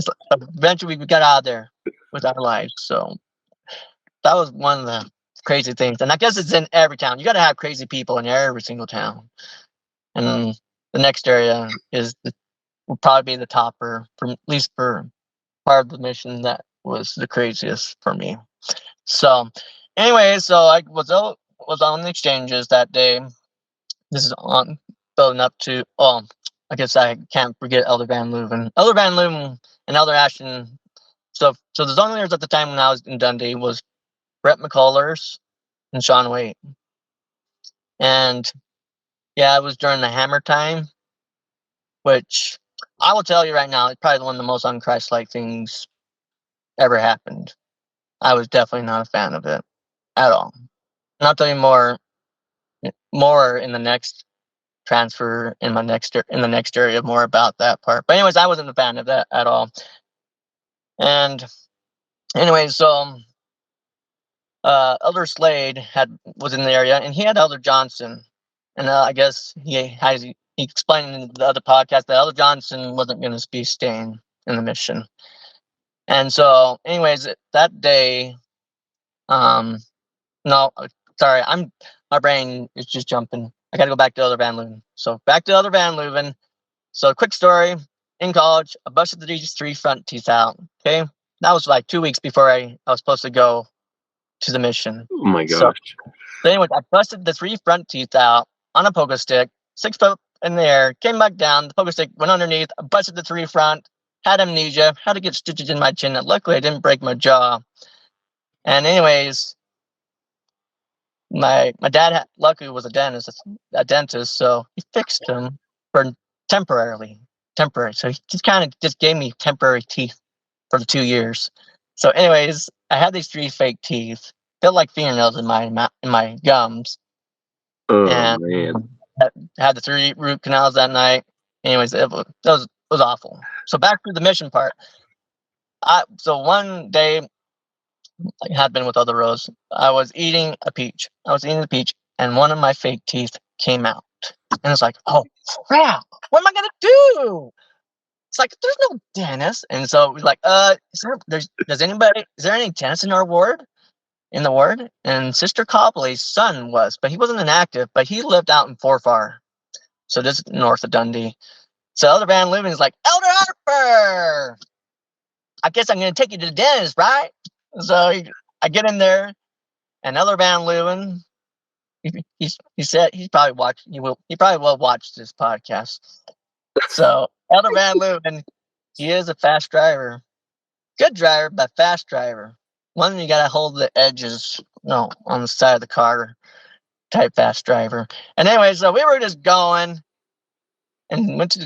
eventually we got out of there with our lives. So that was one of the crazy things. And I guess it's in every town. You gotta have crazy people in every single town. And the next area will probably be the topper, at least for part of the mission. That was the craziest for me. So, anyway, so I was on the exchanges that day. This is on building up to. Oh, I guess I can't forget Elder Van Leuven. Elder Van Leuven and Elder Ashton. So the zone leaders at the time when I was in Dundee was Brett McCullers and Sean Waite. And yeah, it was during the hammer time, which I will tell you right now, it's probably one of the most unchristlike things ever happened. I was definitely not a fan of it at all. And I'll tell you more in the next transfer in the next area more about that part. But anyways, I wasn't a fan of that at all. And anyways, so Elder Slade was in the area, and he had Elder Johnson, and I guess he explained in the other podcast that Elder Johnson wasn't going to be staying in the mission. And so, anyways, that day, no, sorry, my brain is just jumping. I got to go back to Elder Van Leuven. So back to Elder Van Leuven. So quick story: in college, I busted these 3 front teeth out. Okay, that was like 2 weeks before I was supposed to go to the mission. Oh my gosh. So anyways, I busted the 3 front teeth out on a pogo stick, 6 foot in the air, came back down, the pogo stick went underneath, I busted the 3 front, had amnesia, had to get stitches in my chin. And luckily, I didn't break my jaw. And anyways, my dad luckily was a dentist, so he fixed them for temporary. So he just kind of just gave me temporary teeth for the 2 years. So anyways, I had these 3 fake teeth, felt like fingernails in my gums. Oh and man. had the 3 root canals that night. Anyways, it was awful. So back to the mission part. So one day, I had been with Other Rose. I was eating a peach. And one of my fake teeth came out. And it's like, oh crap! What am I gonna do? It's like, there's no dentist. And so we're like, is there any dentist in our ward? In the ward? And Sister Copley's son was, but he wasn't an active, but he lived out in Forfar. So this is north of Dundee. So Elder Van Leuven is like, Elder Harper! I guess I'm going to take you to the dentist, right? So I get in there, and Elder Van Leuven, he said he probably will watch this podcast. So Elder Van Leuven, he is a fast driver. Good driver, but fast driver. One, you got to hold the edges, on the side of the car type fast driver. And anyway, so we were just going and went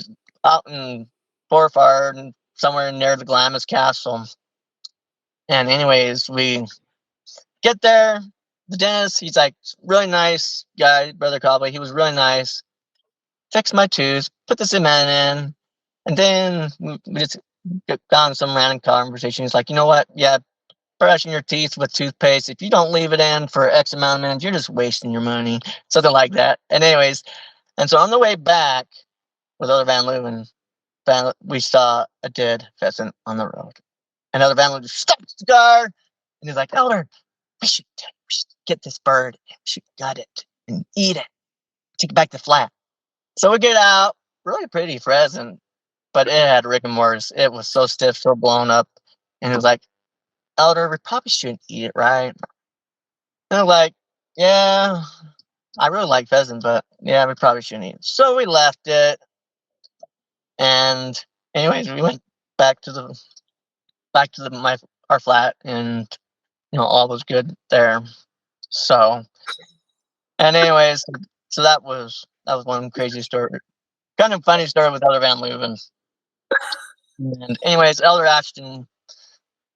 out in Forfar and somewhere near the Glamis Castle. And anyways, we get there. The dentist, he's like really nice guy, Brother Cobley. He was really nice. Fixed my tooth, put the cement in, and then we just got on some random conversation. He's like, you know what? Yeah, brushing your teeth with toothpaste, if you don't leave it in for X amount of minutes, you're just wasting your money. Something like that. And anyways, and so on the way back with other Van Leuven, we saw a dead pheasant on the road. Another Van Leuven stops the car, and he's like, Elder, we should get this bird, and we should gut it and eat it, take it back to the flat. So we get out, really pretty pheasant, but it had rigor mortis. It was so stiff, so blown up. And it was like, Elder, we probably shouldn't eat it, right? And I'm like, yeah, I really like pheasant, but yeah, we probably shouldn't eat it. So we left it. And anyways, we went back to our flat, and all was good there. So, and anyways, so that was one crazy story, kind of funny story with Elder Van Leuven. And anyways, Elder Ashton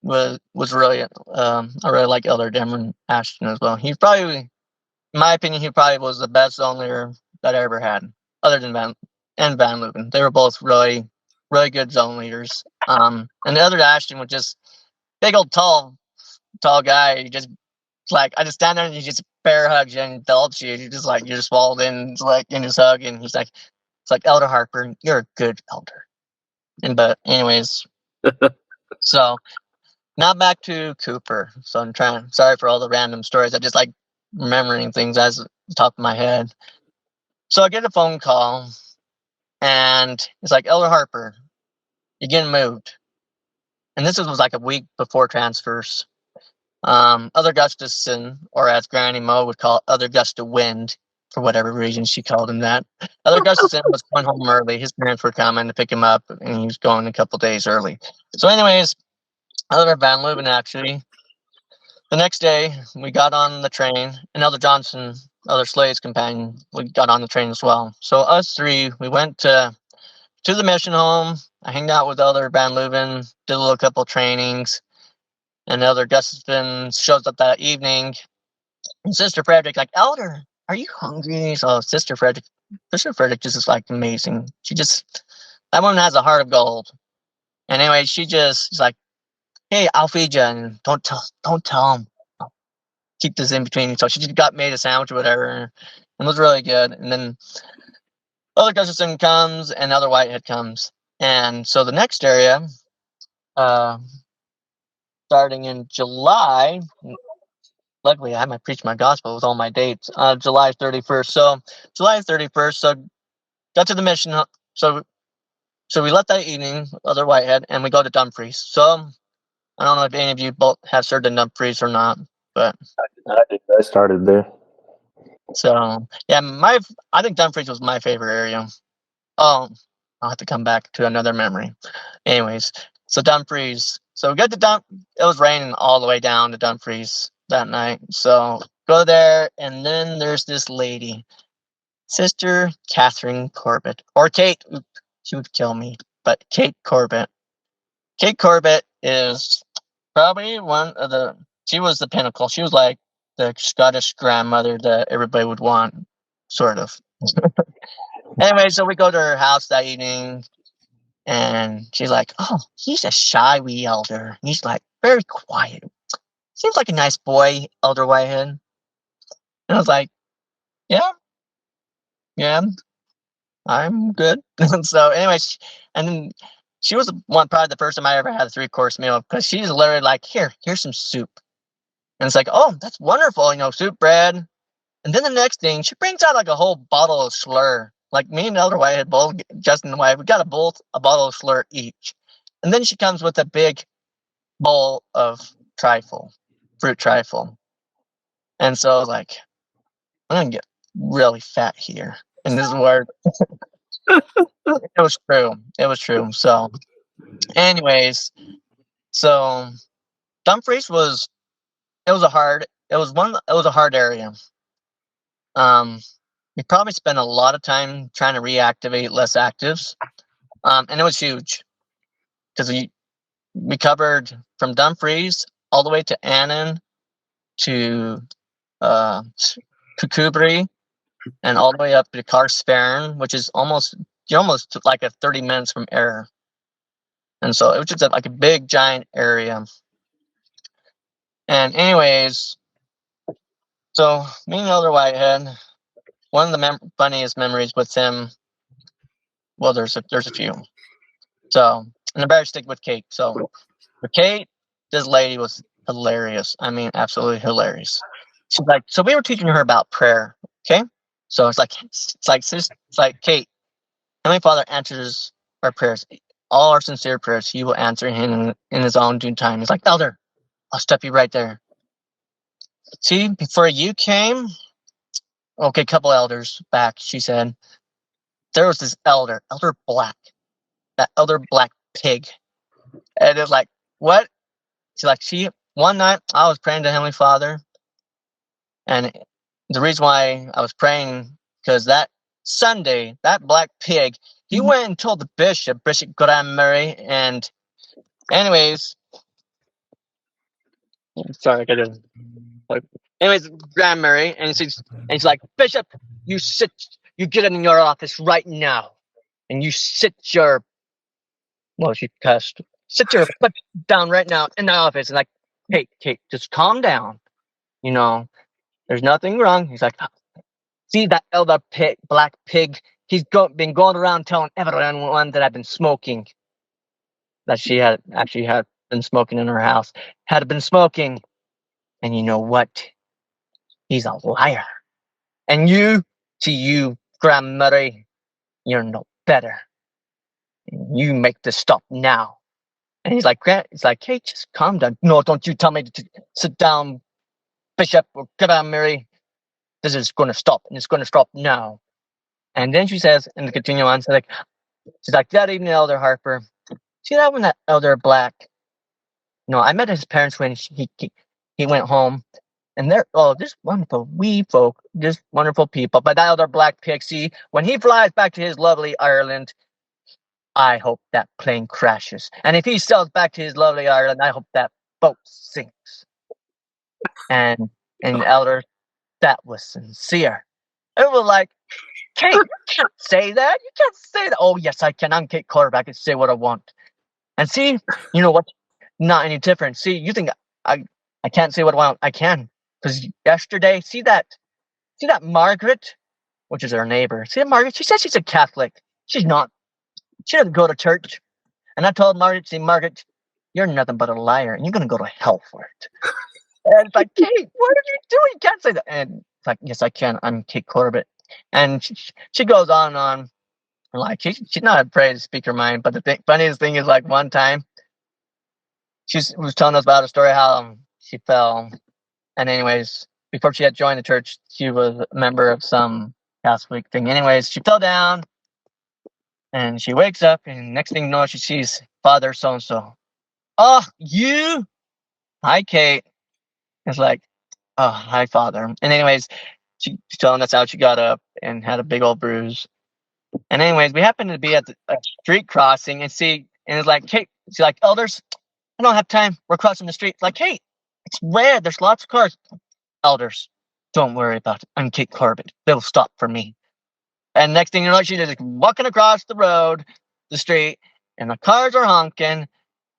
was really I really like Elder Demeron Ashton as well. He's probably, in my opinion, he probably was the best zone leader that I ever had, other than Van Leuven. They were both really, really good zone leaders. And the Elder Ashton was just big old tall guy. He just like, I just stand there and he just bear hugs you and indulge you. You're just swallowed in, like in his hug, and he's like, it's like, Elder Harper, you're a good elder. But anyways, so now back to Cooper. So sorry for all the random stories. I just like remembering things as the top of my head. So I get a phone call, and it's like, Elder Harper, you're getting moved. And this was like a week before transfers. Other Gustafson, or as Granny Mo would call it, Other Gusta Wind, for whatever reason she called him that. Other Gustafson was going home early. His parents were coming to pick him up, and he was going a couple days early. So anyways, Elder Van Leuven, actually, the next day we got on the train, and Elder Johnson, Elder Slade's companion, we got on the train as well. So us three, we went to the mission home. I hanged out with Elder Van Leuven, did a little couple trainings. And Elder Gustafson shows up that evening. And Sister Frederick, like, Elder, are you hungry? So Sister Frederick just is like amazing. That woman has a heart of gold. And anyway, she's like, hey, I'll feed you, and don't tell him. Keep this in between. So she just made a sandwich or whatever, and it was really good. And then Elder Gustafson comes, and Elder Whitehead comes. And so the next area, starting in July, luckily I had my preach my gospel with all my dates, July 31st. So July 31st, so got to the mission. So we left that evening, Elder Whitehead, and we go to Dumfries. So I don't know if any of you both have served in Dumfries or not, but I started there. So yeah, I think Dumfries was my favorite area. Oh, I'll have to come back to another memory. Anyways, so Dumfries. So we got to it was raining all the way down to Dumfries that night. So go there, and then there's this lady, Sister Catherine Corbett, or Kate. She would kill me, but Kate Corbett. Kate Corbett is probably she was the pinnacle. She was like the Scottish grandmother that everybody would want, sort of. Anyway, so we go to her house that evening, and she's like, oh, he's a shy wee elder. He's like very quiet. Seems like a nice boy, Elder Whitehead. And I was like, yeah, I'm good. So anyway, and then she was probably the first time I ever had a 3-course meal, because she's literally like, here's some soup. And it's like, oh, that's wonderful, soup, bread. And then the next thing, she brings out like a whole bottle of slur. Like me and Elder Whitehead, both, Justin and White, we got a bottle of slur each. And then she comes with a big bowl of fruit trifle. And so I was like, I'm going to get really fat here. And this is where it was true. So anyways, so Dumfries was a hard area. We probably spent a lot of time trying to reactivate less actives. And it was huge, because we covered from Dumfries all the way to Annan to Kukubri, and all the way up to Carsperrin, which is almost like a 30 minutes from Ayr. And so it was just like a big giant area. And anyways, so me and Elder Whitehead, one of the funniest memories with him. Well, there's a few. So, and I better stick with Kate. So, for Kate, this lady was hilarious. I mean, absolutely hilarious. She's like, so we were teaching her about prayer. Okay, so it's like Kate, Heavenly Father answers our prayers, all our sincere prayers. He will answer in His own due time. He's like, Elder, I'll stop you right there. See, before you came, okay, couple elders back, she said, there was this Elder Black, that Elder Black pig. And it's like, what? She's like, one night I was praying to Heavenly Father, and the reason why I was praying, because that Sunday, that black pig, he went and told the Bishop Graham Murray, and anyways, sorry, I gotta, like, anyways, Graham Murray, and he's like, Bishop, you get in your office right now, and you she cussed, sit your foot down right now in the office, and like, Kate, just calm down, there's nothing wrong. He's like, see that elder black pig, he's been going around telling everyone that I've been smoking, that she had been smoking in her house, had been smoking. And you know what? He's a liar. And you, Graham Murray, you're no better. You make this stop now. And he's like, hey, just calm down. No, don't you tell me to sit down, Bishop or Graham Murray. This is going to stop, and it's going to stop now. And then she says, and to continue on, she's like, that evening, Elder Harper, see that when that Elder Black, I met his parents when he went home, and they're just wonderful folk, just wonderful people. But that Elder Black pixie, when he flies back to his lovely Ireland, I hope that plane crashes. And if he sails back to his lovely Ireland, I hope that boat sinks. And Elder, that was sincere. It was like, Kate, you can't say that. You can't say that. Oh, yes, I can. I'm Kate Clark. I can say what I want. And see, you know what? Not any different. See, you think I can't say what I want? I can. Because yesterday, see that Margaret, which is our neighbor. See that Margaret? She says she's a Catholic. She's not. She doesn't go to church. And I told Margaret, see, Margaret, you're nothing but a liar, and you're going to go to hell for it. And it's like, Kate, what are you doing? You can't say that. And it's like, yes, I can. I'm Kate Corbett. And she goes on and on. Like, she's not afraid to speak her mind. But the funniest thing is, like, one time, she was telling us about a story how she fell. And anyways, before she had joined the church, she was a member of some Catholic thing. Anyways, she fell down. And she wakes up, and next thing you know, she sees Father so-and-so. Oh, you? Hi, Kate. It's like, oh, hi, Father. And anyways, she's telling us how she got up and had a big old bruise. And anyways, we happened to be at a street crossing and it's like, Kate, she's like, elders, I don't have time. We're crossing the street. It's like, Kate, it's red. There's lots of cars. Elders, don't worry about it. I'm Kate Corbett. They'll stop for me. And next thing you know, she's just walking across the street, and the cars are honking,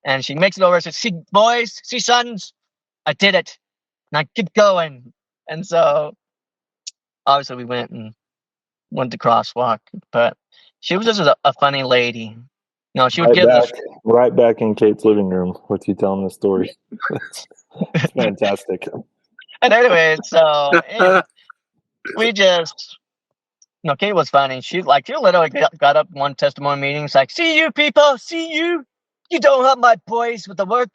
and she makes it over and says, see, boys, see, sons, I did it. Now keep going. And so, obviously, we went the crosswalk, but she was just a funny lady. She would right back in Kate's living room with you telling the story. It's fantastic. And anyway, we just... Kate was funny. She literally got up one testimony meeting. It's like, see you people, see you. You don't help my boys with the work.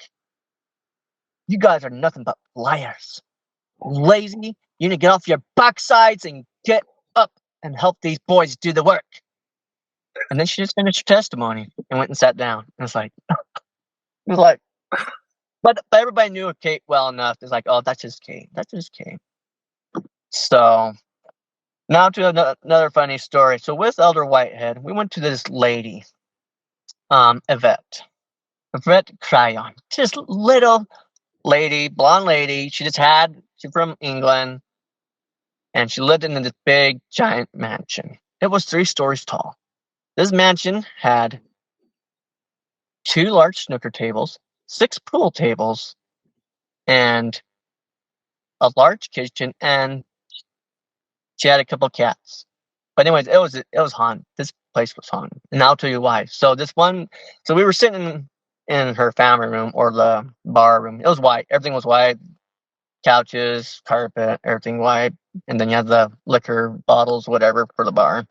You guys are nothing but liars. Lazy. You need to get off your backsides and get up and help these boys do the work. And then she just finished her testimony and went and sat down. And it's like, but everybody knew Kate well enough. It's like, oh, that's just Kate. That's just Kate. So... now to another funny story. So with Elder Whitehead, we went to this lady, Yvette Cryon, just little lady, blonde lady. She's from England, and she lived in this big, giant mansion. It was 3 stories tall. This mansion had 2 large snooker tables, 6 pool tables, and a large kitchen, and she had a couple cats. But anyways, it was haunted. This place was haunted, and I'll tell you why. So we were sitting in her family room, or the bar room. It was white. Everything was white. Couches, carpet, everything white. And then you have the liquor bottles, whatever, for the bar.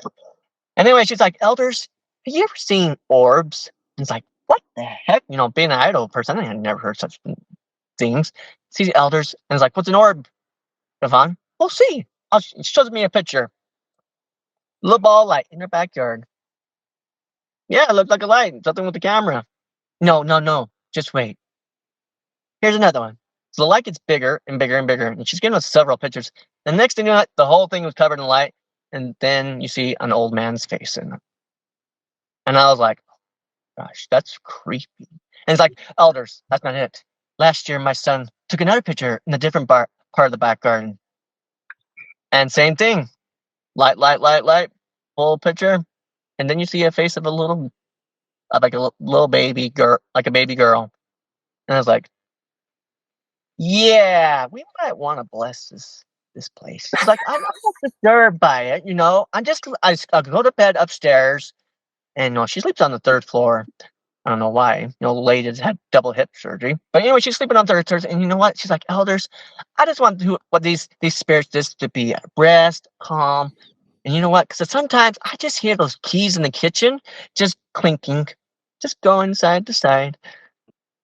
Anyway, she's like, Elders, have you ever seen orbs? And it's like, what the heck? You know, being an idol person, I had never heard such things. See the Elders, and it's like, what's an orb, Yvonne? We'll see. She shows me a picture. Little ball light in her backyard. Yeah, it looked like a light. Something with the camera. No. Just wait. Here's another one. So the light gets bigger and bigger and bigger, and she's giving us several pictures. The next thing you know, the whole thing was covered in light, and then you see an old man's face in it. And I was like, gosh, that's creepy. And it's like, Elders, that's not it. Last year, my son took another picture in a different part of the back garden. And same thing. Light, full picture. And then you see a face of like a little baby girl, like a baby girl. And I was like, yeah, we might want to bless this place. It's like, I'm not disturbed by it, you know. I go to bed upstairs, and she sleeps on the 3rd floor. I don't know why. The lady had double hip surgery. But anyway, she's sleeping on the 3rd floor, and you know what? She's like, Elders, I just want these spirits just to be at rest, calm. And you know what? Because sometimes I just hear those keys in the kitchen just clinking, just going side to side.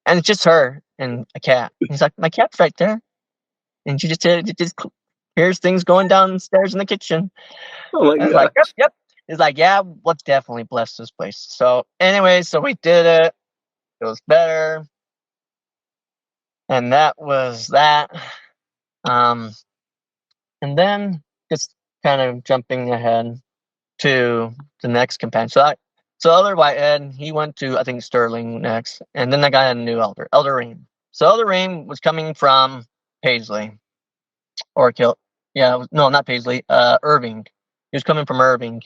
And it's just her and a cat. And he's like, my cat's right there. And she just hears things going downstairs in the kitchen. Oh my And god. it's like, yep. He's like, yeah, let's definitely bless this place. So anyway, so we did it. It was better. And that was that. And then just kind of jumping ahead to the next companion. So Elder Whitehead, he went to, I think, Sterling next. And then I got a new Elder, Elder Ream. So Elder Ream was coming from Paisley. Not Paisley, Irving. He was coming from Irving.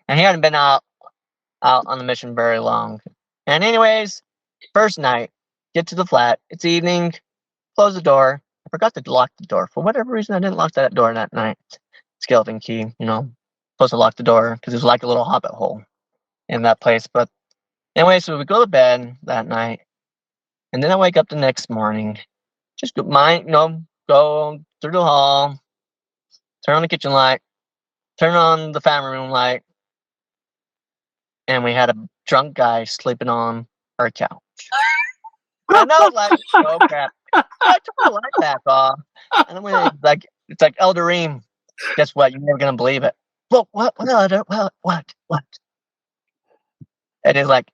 And he hadn't been out on the mission very long. And anyways, first night, get to the flat. It's evening. Close the door. I forgot to lock the door. For whatever reason, I didn't lock that door that night. Skeleton key, supposed to lock the door because it was like a little hobbit hole in that place. But anyway, so we go to bed that night. And then I wake up the next morning. Just go through the hall, turn on the kitchen light, turn on the family room light, and we had a drunk guy sleeping on our couch. And I was like, oh crap. I took the light back off. And then it's like Elder Ream. Guess what? You're never gonna believe it. What? And it's like,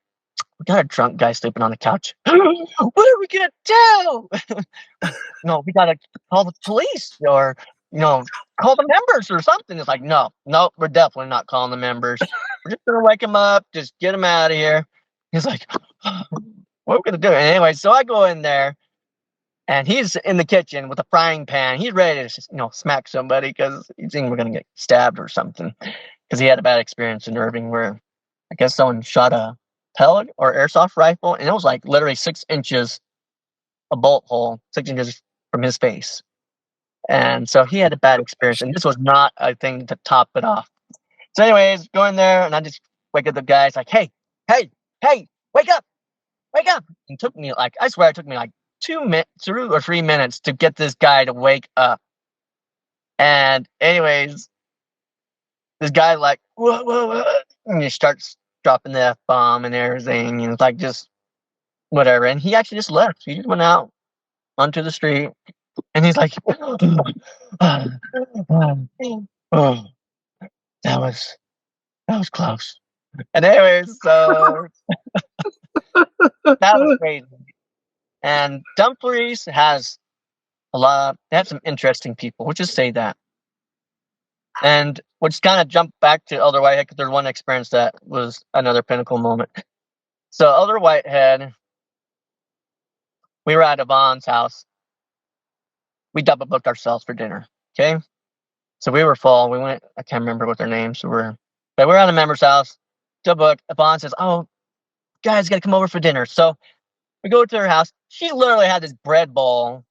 we got a drunk guy sleeping on the couch. What are we gonna do? We gotta call the police or call the members or something. It's like, no, we're definitely not calling the members. We're just gonna wake him up, just get him out of here. He's like, what are we gonna do? And anyway, so I go in there, and he's in the kitchen with a frying pan. He's ready to smack somebody because he's thinking we're gonna get stabbed or something. Because he had a bad experience in Irving where I guess someone shot a pellet or airsoft rifle, and it was like literally 6 inches a bolt hole, 6 inches from his face. And so he had a bad experience, and this was not a thing to top it off. So anyways, go in there, and I just wake up the guy. It's like, hey, wake up. And took me I swear it took me 2 or 3 minutes to get this guy to wake up. And anyways, this guy whoa, and he starts dropping the F-bomb and everything, and it's like just whatever. And he actually just left. He just went out onto the street, and he's like, oh, that was close. And anyways, so that was crazy. And Dumfries has they have some interesting people. We'll just say that. And we'll just kind of jump back to Elder Whitehead because there's one experience that was another pinnacle moment. So Elder Whitehead, we were at Yvonne's house. We double booked ourselves for dinner. Okay. So we were full. We went, I can't remember what their names were, but we're at a member's house. Double booked. Yvonne says, oh, guys, got to come over for dinner. So we go to her house. She literally had this bread bowl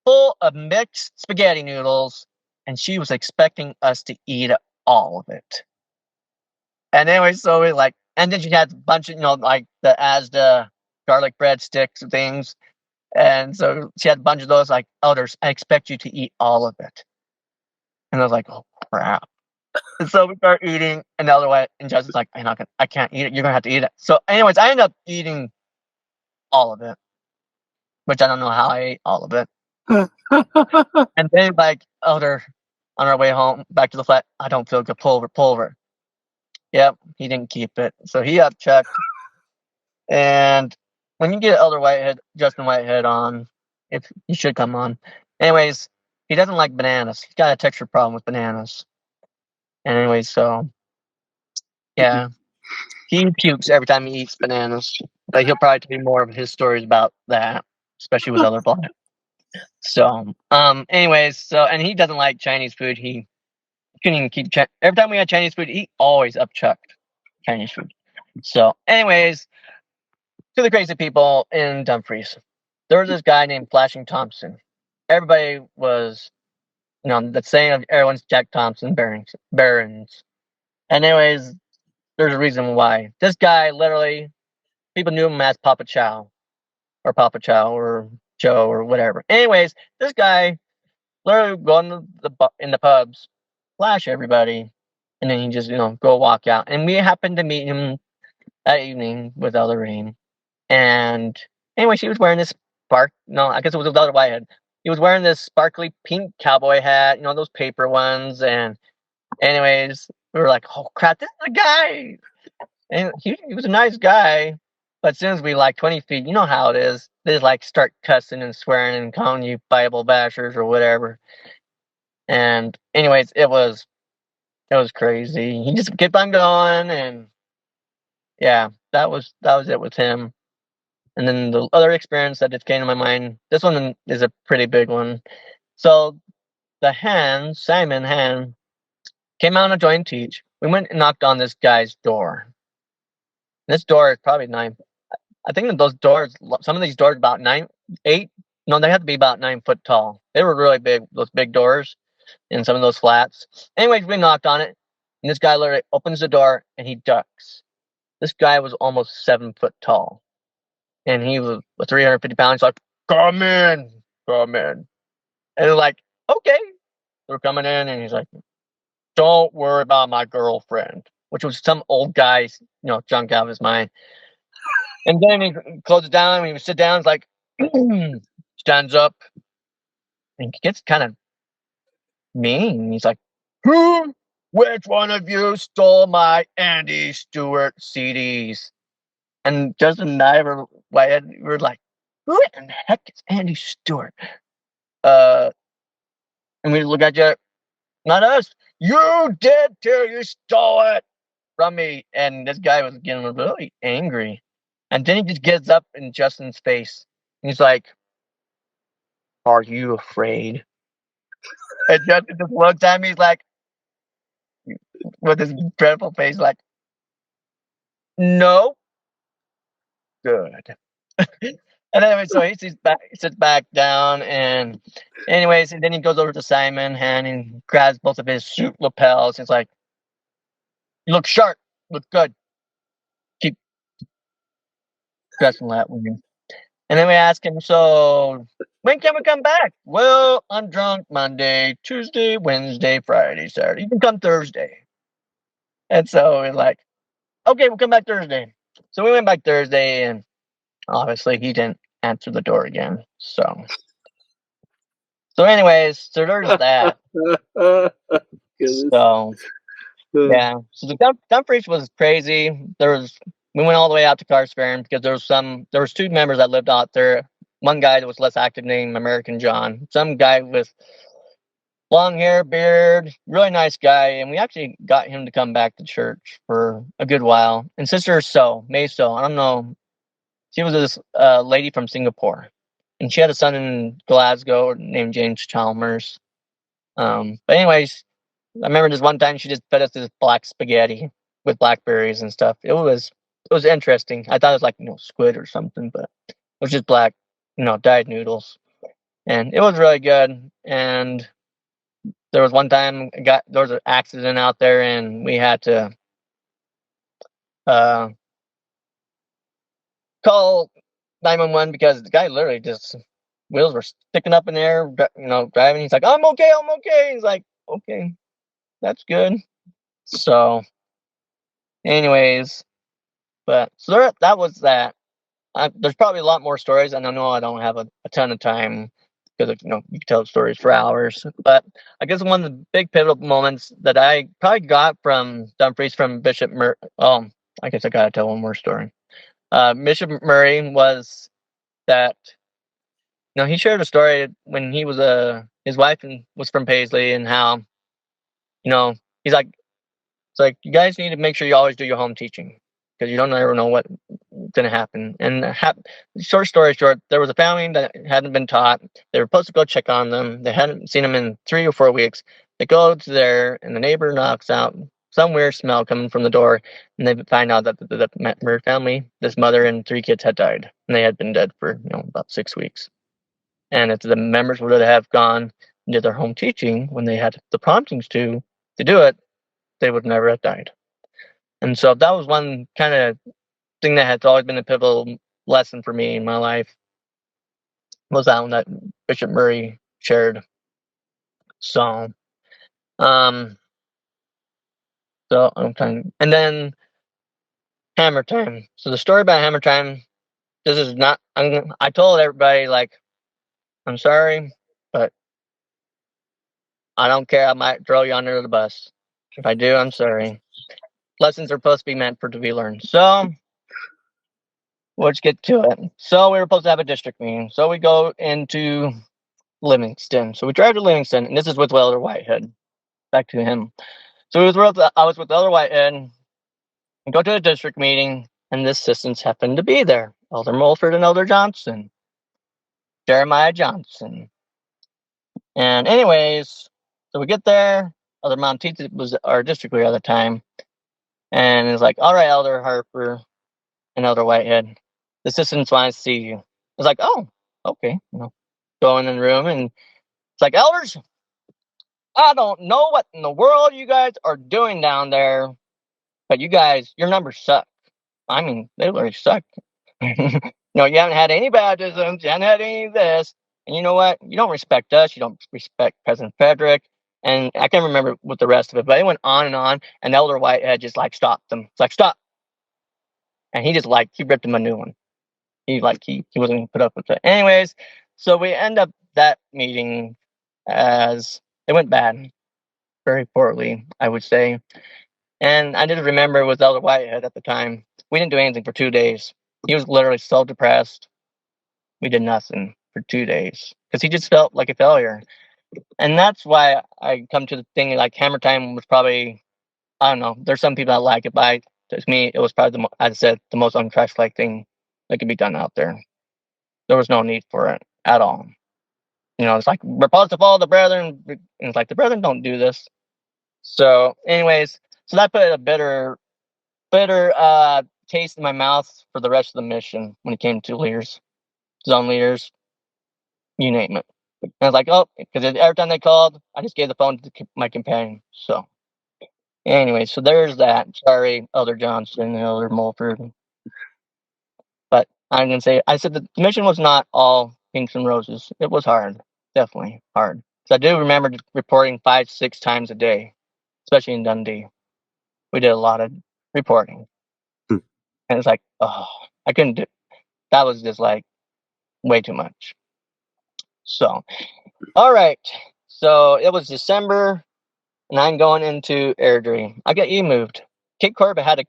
full of mixed spaghetti noodles, and she was expecting us to eat all of it. And anyway, so we like, and then she had a bunch of, like the Asda garlic bread sticks and things. And so she had a bunch of those, like, elders, I expect you to eat all of it. And I was like, oh crap. And so we start eating, and the other way, and Justin's like, I can't eat it. You're gonna have to eat it. So, anyways, I ended up eating all of it, which I don't know how I ate all of it. And then, like, elder, on our way home back to the flat, I don't feel good. Pulver. Yep, he didn't keep it, so he got checked. And when you get Elder Whitehead, Justin Whitehead on, if he should come on. Anyways, he doesn't like bananas. He's got a texture problem with bananas. And anyway, so yeah, he pukes every time he eats bananas. But he'll probably tell you more of his stories about that, especially with Elder Black. So, anyways, and he doesn't like Chinese food. He couldn't even keep every time we had Chinese food, he always upchucked Chinese food. So, anyways, to the crazy people in Dumfries, there was this guy named Flashing Thompson. Everybody was, the saying of everyone's Jack Thompson Barons. And anyways, there's a reason why. This guy literally, people knew him as Papa Chow or Joe or whatever. Anyways, this guy literally go in the pubs, flash everybody, and then he just go walk out. And we happened to meet him that evening with Elder Rain. And anyway, she was wearing this I guess it was a Elder Whitehead. He was wearing this sparkly pink cowboy hat, those paper ones. And anyways, we were like, oh crap, this is the guy. And he was a nice guy. But as soon as we 20 feet, you know how it is. They just start cussing and swearing and calling you Bible bashers or whatever. And anyways, it was crazy. He just kept on going, and yeah, that was it with him. And then the other experience that just came to my mind, this one is a pretty big one. So the Simon Han, came out and joined Teach. We went and knocked on this guy's door. This door is probably 9. I think that those doors, some of these doors about 9, 8. No, they have to be about 9 foot tall. They were really big, those big doors in some of those flats. Anyways, we knocked on it, and this guy literally opens the door and he ducks. This guy was almost 7 foot tall. And he was 350 pounds. He's like, come in. And they're like, okay. They're coming in, and he's like, don't worry about my girlfriend, which was some old guy's, junk out of his mind. And then he closes down, and he sit down, he's like, stands up, and he gets kind of mean. He's like, which one of you stole my Andy Stewart CDs? And Justin and I were like, who in the heck is Andy Stewart? And we look at you, not us. You did too. You stole it from me. And this guy was getting really angry. And then he just gets up in Justin's face. He's like, are you afraid? And Justin just looks at me, he's like, with his dreadful face, like, no. Good. And anyway, so he sits back down, and anyways, and then he goes over to Simon and grabs both of his suit lapels. He's like, you look sharp, look good. Keep dressing that way. And then we ask him, so when can we come back? Well, I'm drunk Monday, Tuesday, Wednesday, Friday, Saturday. You can come Thursday. And so we're like, okay, we'll come back Thursday. So we went back Thursday, and obviously he didn't answer the door again. So anyways, so there's that. So yeah, so the Dumfries was crazy. We went all the way out to Carlsbad because there was 2 members that lived out there. One guy that was less active named American John. Some guy with long hair, beard, really nice guy, and we actually got him to come back to church for a good while. And Sister May So, I don't know, she was this lady from Singapore, and she had a son in Glasgow named James Chalmers. But anyways, I remember this one time she just fed us this black spaghetti with blackberries and stuff. It was interesting. I thought it was like squid or something, but it was just black, dyed noodles. and it was really good. And there was one time there was an accident out there, and we had to call 911 because the guy literally just wheels were sticking up in the air, driving. He's like, I'm okay. He's like, okay, that's good. So, anyways, but so that was that. There's probably a lot more stories, and I know I don't have a ton of time because you can tell stories for hours. But I guess one of the big pivotal moments that I probably got from Dumfries from Bishop Murray. I guess I gotta tell one more story. Bishop Murray was that. He shared a story when he was his wife was from Paisley, and how he's like, it's like, you guys need to make sure you always do your home teaching because you don't ever know what's going to happen. And short story short, there was a family that hadn't been taught. They were supposed to go check on them. They hadn't seen them in 3 or 4 weeks. They go to there, and the neighbor knocks out some weird smell coming from the door, and they find out that the Murray family, this mother and 3 kids, had died, and they had been dead for about 6 weeks. And if the members would have gone and did their home teaching when they had the promptings to do it, they would never have died. And so that was one kind of thing that has always been a pivotal lesson for me in my life, was that one that Bishop Murray shared. So, and then Hammer Time. So the story about Hammer Time, this is not, I told everybody, like, I'm sorry, but I don't care. I might throw you under the bus. If I do, I'm sorry. Lessons are supposed to be meant to be learned. So let's get to it. So we were supposed to have a district meeting. So we go into Livingston. So we drive to Livingston, and this is with Elder Whitehead. Back to him. So I was with Elder Whitehead, and go to the district meeting, and the assistants happened to be there. Elder Mulford and Elder Johnson. Jeremiah Johnson. And anyways, so we get there. Elder Monteith was our district leader at the time. And it's like, all right, Elder Harper and Elder Whitehead, the assistants want to see you. It's like, oh, okay. Go in the room, and it's like, elders, I don't know what in the world you guys are doing down there, but you guys, your numbers suck. I mean, they literally suck. You haven't had any baptisms, you haven't had any of this. And you know what? You don't respect us. You don't respect President Frederick. And I can't remember what the rest of it, but it went on, and Elder Whitehead just stopped them. It's like, stop. And he just he ripped him a new one. He wasn't going to put up with it. Anyways, so we end up that meeting as it went bad, very poorly, I would say. And I didn't remember with Elder Whitehead at the time. We didn't do anything for 2 days. He was literally so depressed. We did nothing for 2 days because he just felt like a failure. And that's why I come to the thing, like, Hammer Time was probably, I don't know, there's some people that like it, but to me, it was probably, as I said, the most unchrist-like thing that could be done out there. There was no need for it at all. It's like, we're supposed to follow the brethren. And it's like, the brethren don't do this. So anyways, so that put a bitter taste in my mouth for the rest of the mission when it came to leaders, zone leaders, you name it. And I was like, oh, because every time they called, I just gave the phone to my companion. So anyway, so there's that. Sorry, Elder Johnson and Elder Mulford. But I'm going to say, I said the mission was not all pinks and roses. It was hard. Definitely hard. So I do remember reporting 5-6 times a day, especially in Dundee. We did a lot of reporting. And it's like, oh, I couldn't do. That was just way too much. So, all right. So it was December, and I'm going into Airdrie. I got moved. Kate Corbett had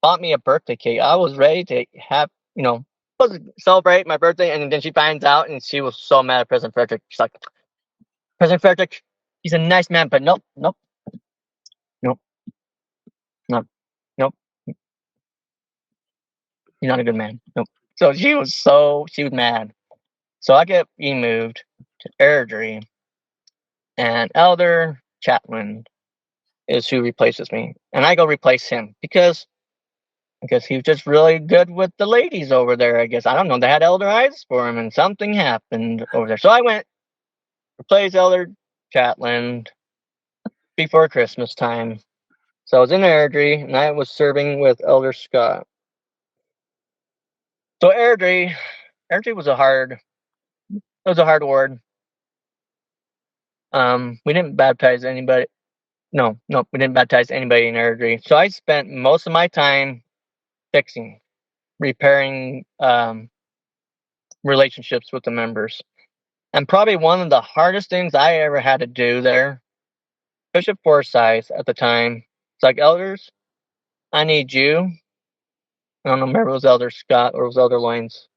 bought me a birthday cake. I was ready to have, supposed to celebrate my birthday, and then she finds out, and she was so mad at President Frederick. She's like, President Frederick, he's a nice man, but nope. He's not a good man. Nope. So she was mad. So I get moved to Airdrie, and Elder Chatwin is who replaces me, and I go replace him because I guess he was just really good with the ladies over there. I guess I don't know. They had elder eyes for him, and something happened over there. So I went replaced Elder Chatland before Christmas time. So I was in Airdrie, and I was serving with Elder Scott. So Airdrie was a hard ward. We didn't baptize anybody. No, we didn't baptize anybody in Airdrie. So I spent most of my time fixing, repairing relationships with the members. And probably one of the hardest things I ever had to do there, Bishop Forsyth at the time, it's like, elders, I need you. I don't remember if it was Elder Scott or it was Elder Loins.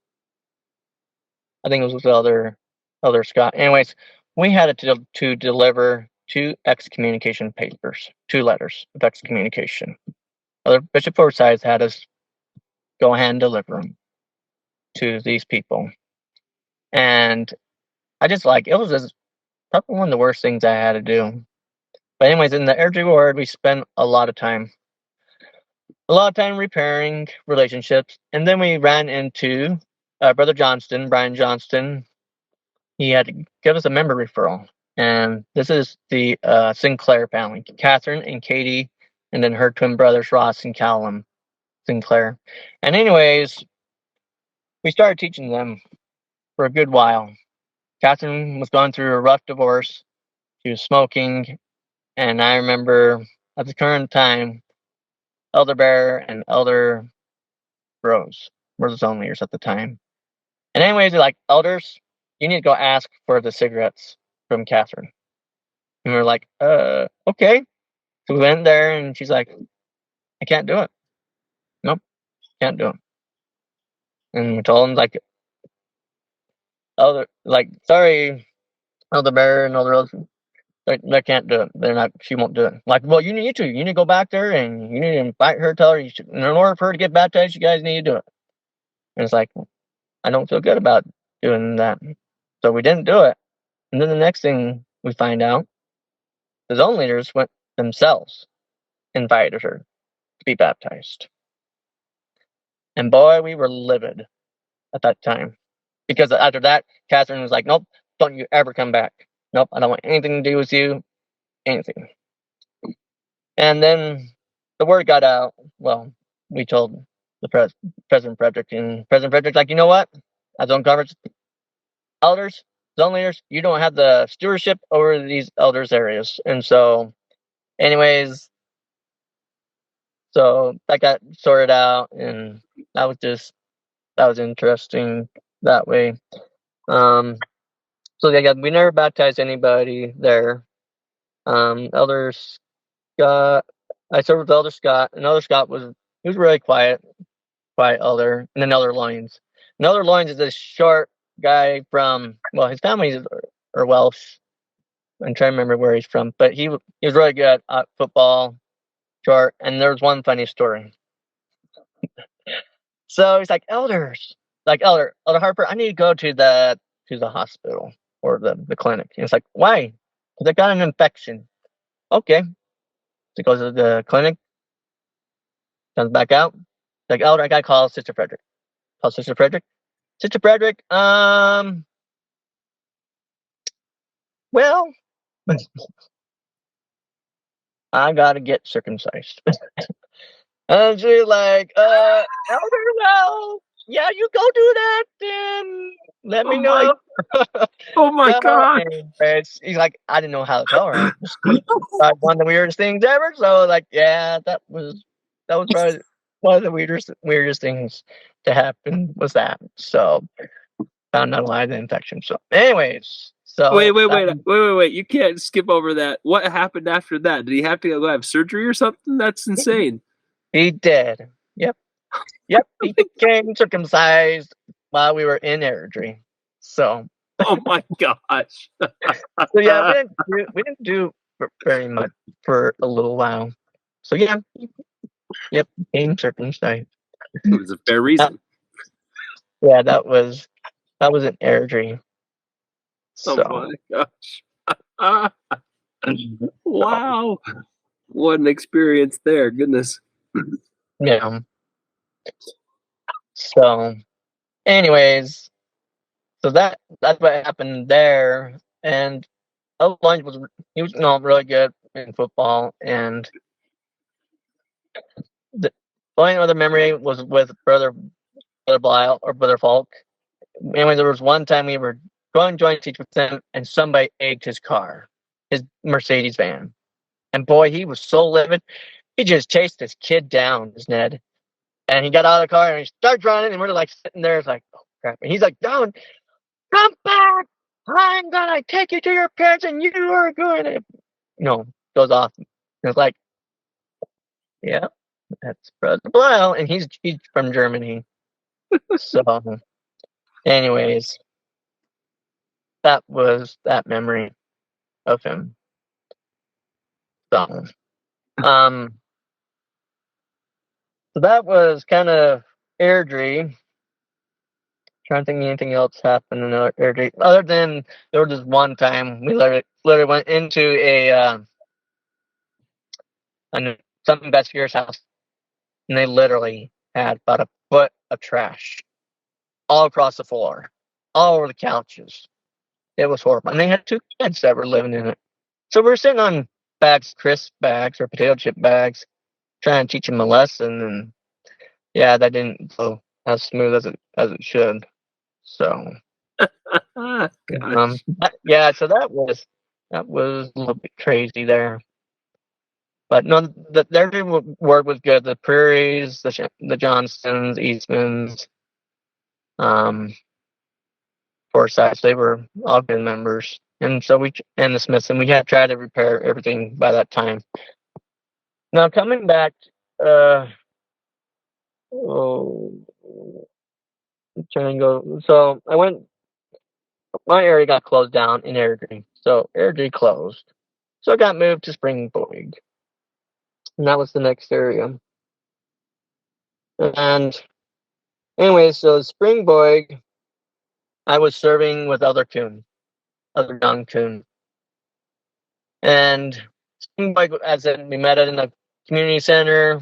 I think it was Elder Scott. Anyways, we had to deliver 2 excommunication papers, 2 letters of excommunication. Bishop Forsyth had us go ahead and deliver them to these people. And I just it was just probably one of the worst things I had to do. But anyways, in the Airdrie ward, we spent a lot of time repairing relationships. And then we ran into Brother Johnston, Brian Johnston. He had to give us a member referral. And this is the Sinclair family, Catherine and Katie, and then her twin brothers, Ross and Callum Sinclair. And anyways, we started teaching them for a good while. Catherine was going through a rough divorce. She was smoking. And I remember at the current time, Elder Bear and Elder Rose were the zone leaders at the time. And anyways, they're like, elders, you need to go ask for the cigarettes from Catherine. And we were like, okay. So we went there and she's like, I can't do it. Nope, can't do it. And we told him sorry, Elder Bear and Elder Rose, they can't do it. She won't do it. Like, well, you need to go back there and you need to invite her, tell her in order for her to get baptized, you guys need to do it. And it's like, I don't feel good about doing that. So we didn't do it. And then the next thing we find out, the zone leaders went themselves, invited her to be baptized. And boy, we were livid at that time. Because after that, Catherine was like, nope, don't you ever come back. Nope, I don't want anything to do with you. Anything. And then the word got out. Well, we told the President Frederick, and President Frederick's like, you know what? As zone conference elders, zone leaders, you don't have the stewardship over these elders areas. And so, anyways, so that got sorted out, and that was interesting that way. So yeah, we never baptized anybody there. Elder Scott, I served with Elder Scott, and Elder Scott was really quiet elder, and then Elder Loins. And Elder Loins is this short guy from, well, his family are Welsh. I'm trying to remember where he's from, but he was really good at football, short. And there's one funny story. So he's like, elders, like Elder Harper, I need to go to the hospital or the clinic. And it's like, why? Because I got an infection. Okay. So he goes to the clinic, comes back out. Like, Elder, I gotta call Sister Frederick. Call Sister Frederick. Sister Frederick, well, I gotta get circumcised. And she's like, Elder, well, yeah, you go do that, and let me know. Oh my God. He's like, I didn't know how to tell her. One of the weirdest things ever. So like, yeah, that was probably one of the weirdest things to happen was that. So found out a lot of the infection. So anyways, so wait. You can't skip over that. What happened after that? Did he have to go have surgery or something? That's insane. He did. Yep. He became circumcised while we were in Airdrie. So. Oh my gosh. So yeah, we didn't do very much for a little while. So yeah. Yep, became circumcised. It was a fair reason. Yeah, that was an Airdrie. So. Oh my gosh. Wow. What an experience there. Goodness. Yeah. So, anyways, so that's what happened there. And Lunch was he was really good in football, and the only other memory was with brother Blisle or brother Falk. Anyway, there was one time we were going joint teach with him, and somebody egged his car, his Mercedes van, and boy, he was so livid. He just chased this kid down, his Ned, and he got out of the car and he starts running, and we're like sitting there, it's like, oh crap, and he's like, down, come back, I'm gonna take you to your parents, and you are going to, goes off. And it's like, yeah, that's brother Blisle, and he's from Germany. So, anyways, that was that memory of him. So, so that was kind of Airdrie. Trying to think anything else happened in Airdrie other than there was this one time we literally went into some investigator's house, and they literally had about a foot of trash all across the floor, all over the couches. It was horrible, and they had 2 kids that were living in it. So we were sitting on crisp bags or potato chip bags, trying to teach them a lesson, and yeah, that didn't go as smooth as it should. So, yeah, so that was a little bit crazy there. But no, their work was good. The Prairies, the Johnstons, Eastmans, Forsyths, they were all good members. And so and the Smiths, and we had tried to repair everything by that time. Now coming back, trying to go. So my area got closed down in Airdrie. So Airdrie closed. So I got moved to Springboig. And that was the next area. And anyway, so Springboig, I was serving with other young coon. And Springboig, we met in the community center,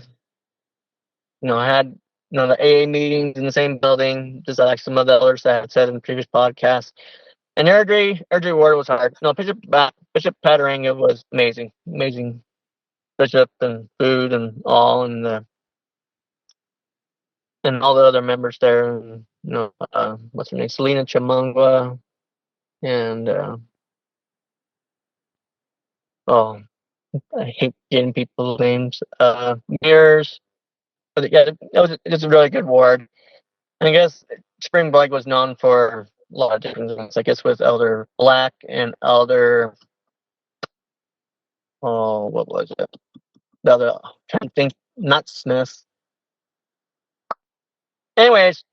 I had the AA meetings in the same building, just like some of the others that I had said in the previous podcast. And Airdrie Ward was hard. Bishop Pattering, was amazing bishop and food and all, and all the other members there, and what's her name, Selena Chamangwa, and I hate getting people's names. Mirrors. But yeah, it was a really good ward. And I guess Springboig was known for a lot of different things. I guess with Elder Black and Elder, what was it? The other, I'm trying to think, not Smith. Anyways,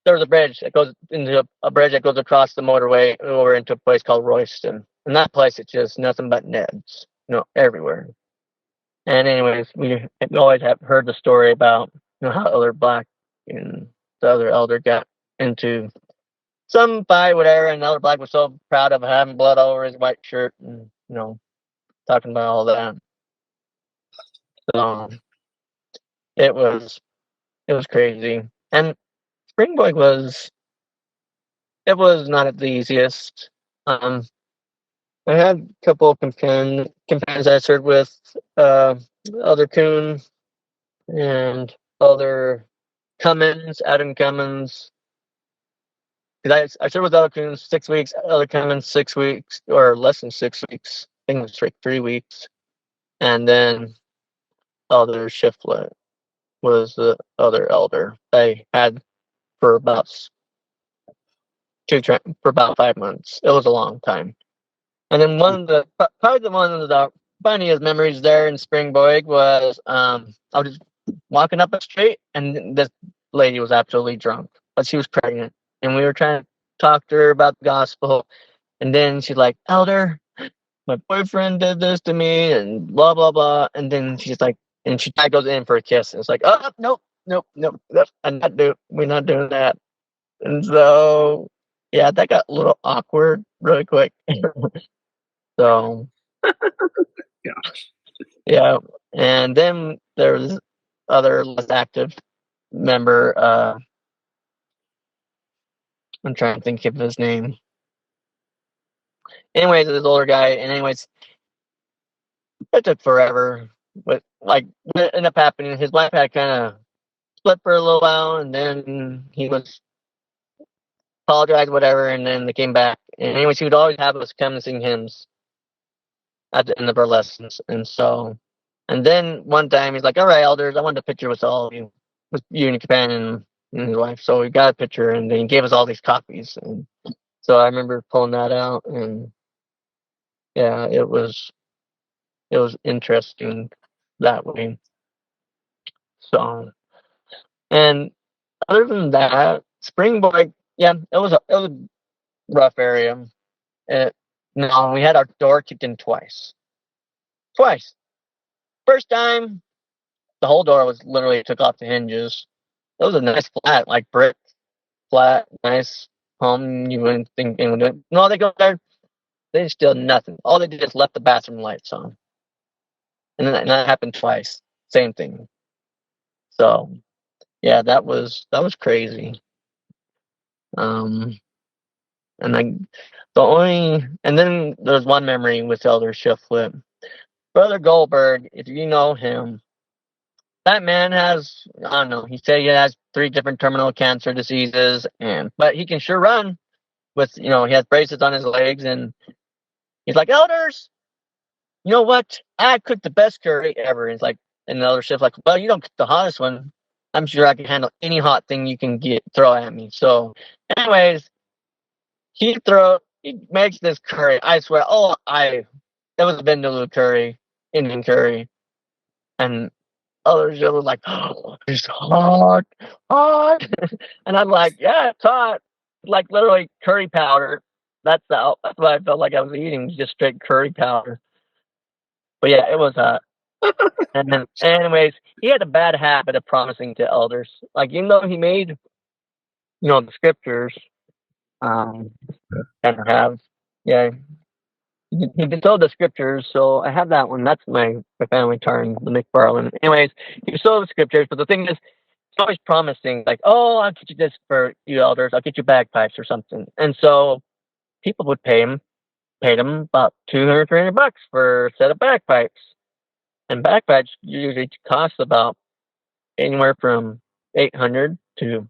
there was a bridge that goes across the motorway over into a place called Royston. And that place, it's just nothing but Neds, everywhere. And anyways, we always have heard the story about how Elder Black and the other elder got into some fight, whatever, and Elder Black was so proud of having blood all over his white shirt, and talking about all that. So it was crazy. And Springboig was not the easiest. I had a couple of companions I served with, Elder Coon and Elder Cummins, Adam Cummins. Because I served with Elder Coon 6 weeks, Elder Cummins 6 weeks, or less than 6 weeks. I think it was like 3 weeks. And then Elder Shiflet was the other elder I had for about 5 months. It was a long time. And then probably one of the funniest memories there in Springboig was I was just walking up the street, and this lady was absolutely drunk, but she was pregnant, and we were trying to talk to her about the gospel, and then she's like, "Elder, my boyfriend did this to me," and blah blah blah, and then she's like, and she goes in for a kiss, and it's like, "Oh, nope, we're not doing that." And so, yeah, that got a little awkward really quick. So, Gosh. yeah, and then there's other less active member, I'm trying to think of his name. Anyways, this older guy, and anyways, it took forever. But like, what ended up happening, his wife had kind of split for a little while, and then he was apologized, whatever, and then they came back. And anyways, he would always have us come and sing hymns at the end of our lessons. And then one time he's like, "All right, elders, I want a picture with all of you, with you and your companion and his wife." So we got a picture, and then he gave us all these copies. And so I remember pulling that out, and yeah, it was interesting that way. So, and other than that, Springboard, yeah, it was a rough area. It, no, we had our door kicked in twice. Twice. First time, the whole door was literally took off the hinges. It was a nice flat, like brick flat, nice home. You wouldn't think anyone would do it. No, they go there, they still nothing. All they did is left the bathroom lights on. And that happened twice. Same thing. So yeah, that was crazy. And then there's one memory with Elder Shiflett. Brother Goldberg, if you know him, that man has, I don't know, he said he has 3 different terminal cancer diseases, but he can sure run with, he has braces on his legs, and he's like, "Elders, you know what? I cooked the best curry ever." And it's like, and the Elder Shift like, "Well, you don't cook the hottest one. I'm sure I can handle any hot thing you can throw at me." So anyways, he makes this curry. I swear, that was a Vindaloo curry, Indian curry. And others were like, "Oh, it's hot, hot." And I'm like, "Yeah, it's hot." Like literally curry powder. That's what I felt like I was eating, just straight curry powder. But yeah, it was hot. And then, anyways, he had a bad habit of promising to elders. Like, even though he made, the scriptures, and have, yeah, he been told the scriptures, so I have that one. That's my family turn, the McFarland. Anyways, he sold the scriptures, but the thing is, he's always promising, like, "Oh, I'll get you this for you elders. I'll get you bagpipes or something." And so people would paid him about $200, $300 for a set of bagpipes. And bagpipes usually cost about anywhere from $800 to $4,000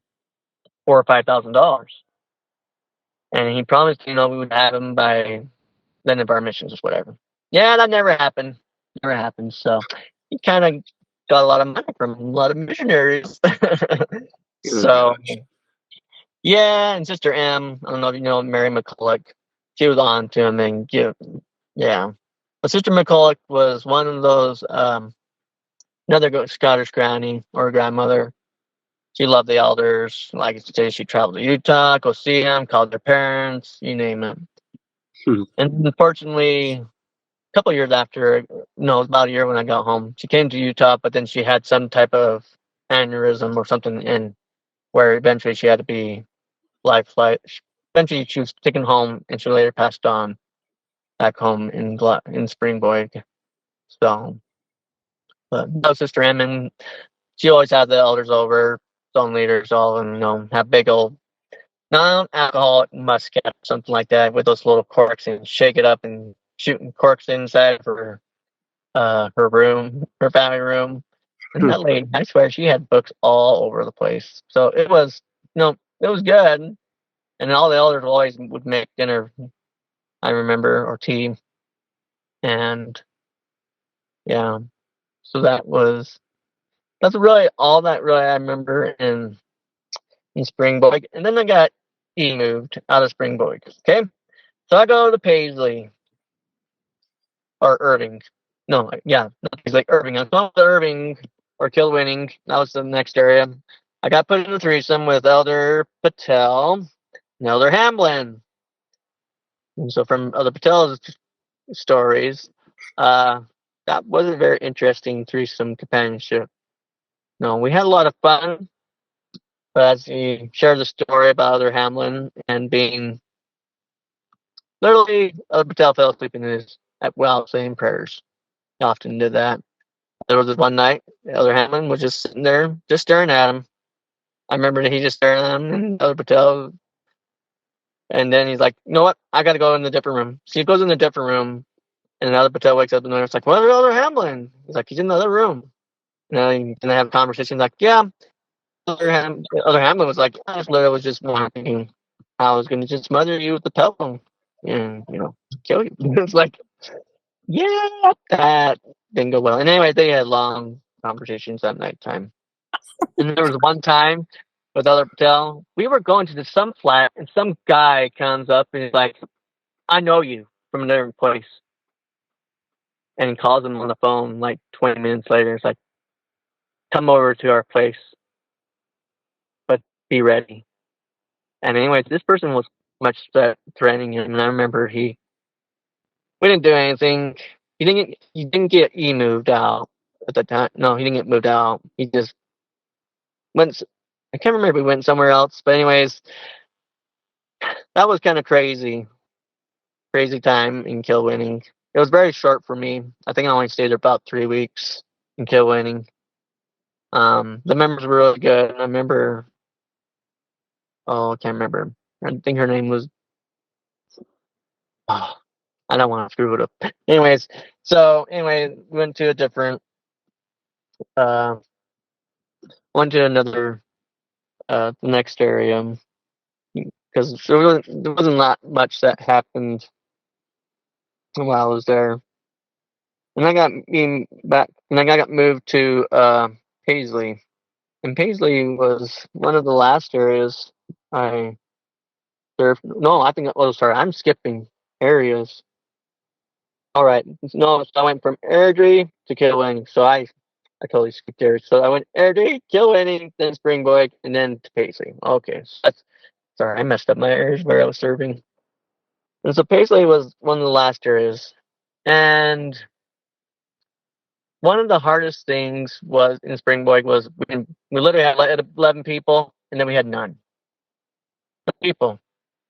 or $5,000. And he promised, we would have him by the Edinburgh Mission or whatever. Yeah, that never happened. Never happened. So he kind of got a lot of money from a lot of missionaries. So yeah, and Sister M, I don't know if you know Mary McCulloch, she was on to him and yeah. But Sister McCulloch was one of those another Scottish granny or grandmother. She loved the elders. Like I say, she traveled to Utah, go see them, called their parents, you name it. And unfortunately, a couple of years after, no, it was about a year when I got home, she came to Utah, but then she had some type of aneurysm or something, and where eventually she had to be life flight. Eventually, she was taken home, and she later passed on back home in Springboard. So, but no, Sister M, and she always had the elders over, zone leaders, all of them, have big old non-alcoholic muscat, something like that, with those little corks, and shake it up and shooting corks inside of her room, her family room. And that lady, I swear, she had books all over the place. So it was, it was good. And all the elders always would make dinner, I remember, or tea. And yeah, so that's really all that really I remember in Springboard. And then I got moved out of Springboard. Okay, so I go to Paisley or Irving. No, yeah, not Paisley, Irving. I'm going to Irving or Kilwinning. That was the next area. I got put in a threesome with Elder Patel and Elder Hamblin. And so from Elder Patel's stories, that was a very interesting threesome companionship. No, we had a lot of fun. But as he shared the story about Elder Hamlin and being literally, Elder Patel fell asleep while saying prayers. He often did that. There was this one night, Elder Hamlin was just sitting there, just staring at him. I remember that he just stared at him and the other Patel. And then he's like, you know what? I got to go in the different room. So he goes in the different room, and another Patel wakes up and it's like, where's the other Hamlin? He's like, he's in the other room. And they have a conversation like, yeah. The other Hamlin was like, I was just thinking I was going to just smother you with the pillow and, kill you. It's like, yeah, that didn't go well. And anyway, they had long conversations that nighttime. And there was one time with other Patel, we were going to some flat, and some guy comes up and he's like, I know you from a different place. And he calls him on the phone like 20 minutes later. It's like, come over to our place, but be ready. And anyways, this person was much threatening him. And I remember we didn't do anything. He didn't get moved out at the time. No, he didn't get moved out. He just went. I can't remember if we went somewhere else. But anyways, that was kind of crazy time in kill winning. It was very short for me. I think I only stayed there about 3 weeks in kill winning. The members were really good. I remember. Oh, I can't remember. I think her name was. Oh, I don't want to screw it up. Anyways, we went to a different. Went to another. The next area because there wasn't not much that happened while I was there. And I got moved to Paisley, and Paisley was one of the last areas I served. No, I think. Oh, sorry, I'm skipping areas. All right, no, so I went from Airdrie to Kilwinning, so I totally skipped areas. So I went Airdrie, Kilwinning, then Springboig, and then to Paisley. Okay, so sorry, I messed up my areas where I was serving. And so Paisley was one of the last areas, and one of the hardest things was in Springboig was we literally had 11 people, and then we had none people,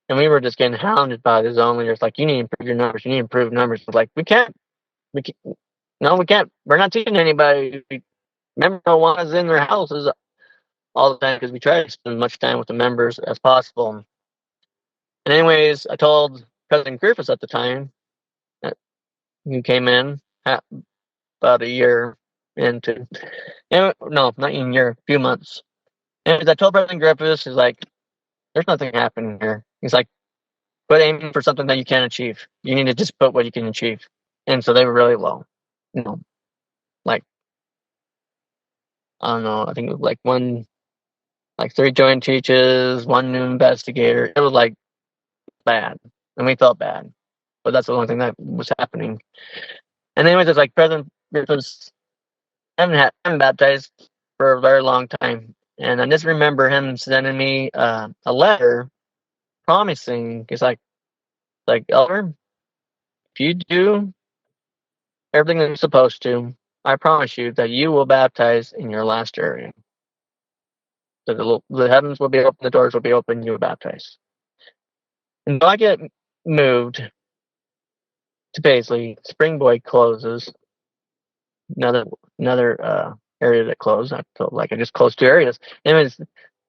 and we were just getting hounded by the zone leaders. Like, you need to improve your numbers. You need to improve numbers. It's like we can't. No, we can't. We're not teaching anybody. Remember, no one is in their houses all the time because we try to spend as much time with the members as possible. And anyways, I told President Griffiths at the time, who came in about a year into, no, not even a year, a few months. And I told President Griffiths, he's like, there's nothing happening here. He's like, quit aiming for something that you can't achieve. You need to just put what you can achieve. And so they were really low. Like, I don't know, I think it was like 3 joint teaches, 1 new investigator. It was like bad. And we felt bad. But that's the only thing that was happening. And anyways, it's like President Griffiths, I haven't baptized for a very long time. And I just remember him sending me a letter promising, he's like, Elder, if you do everything that you're supposed to, I promise you that you will baptize in your last area. So the heavens will be open, the doors will be open, you will baptize. And so I get moved to Paisley. Springboig closes. Another area that closed. I felt like I just closed 2 areas. Anyways,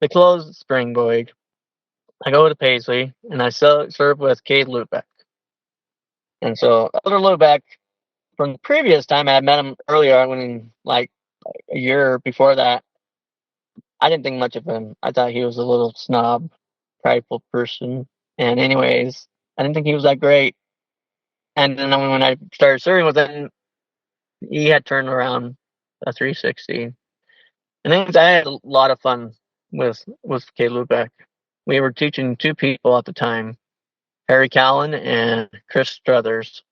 they closed Springboig. I go to Paisley and I serve with Cade Lubeck. And so Elder Lubeck, from the previous time I had met him earlier, when like a year before that, I didn't think much of him. I thought he was a little snob, prideful person. And anyways, I didn't think he was that great. And then when I started serving with him, he had turned around a 360. And then I had a lot of fun with Kay Lubeck. We were teaching 2 people at the time, Harry Callan and Chris Struthers,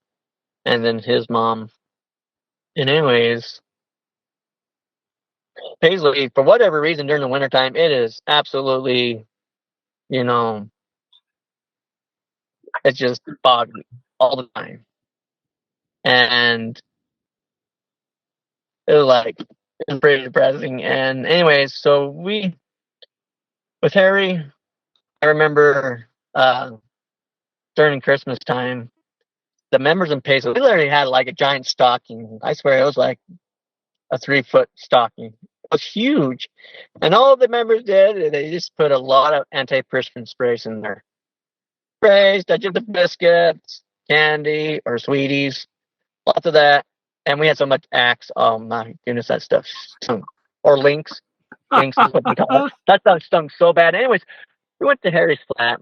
and then his mom. And anyways, Paisley, for whatever reason during the wintertime, it is absolutely, it's just foggy all the time. And it was pretty depressing. And anyways, so with Harry, I remember during Christmas time, the members in Paisley, we literally had like a giant stocking. I swear it was like a 3-foot stocking. was huge. And all the members did, they just put a lot of antiperspirant sprays in there. Sprays, digestive biscuits, candy or sweeties, lots of that. And we had so much Axe. Oh my goodness, that stuff stunk. Or Lynx. Lynx is what we call it. That stuff stunk so bad. Anyways, we went to Harry's flat.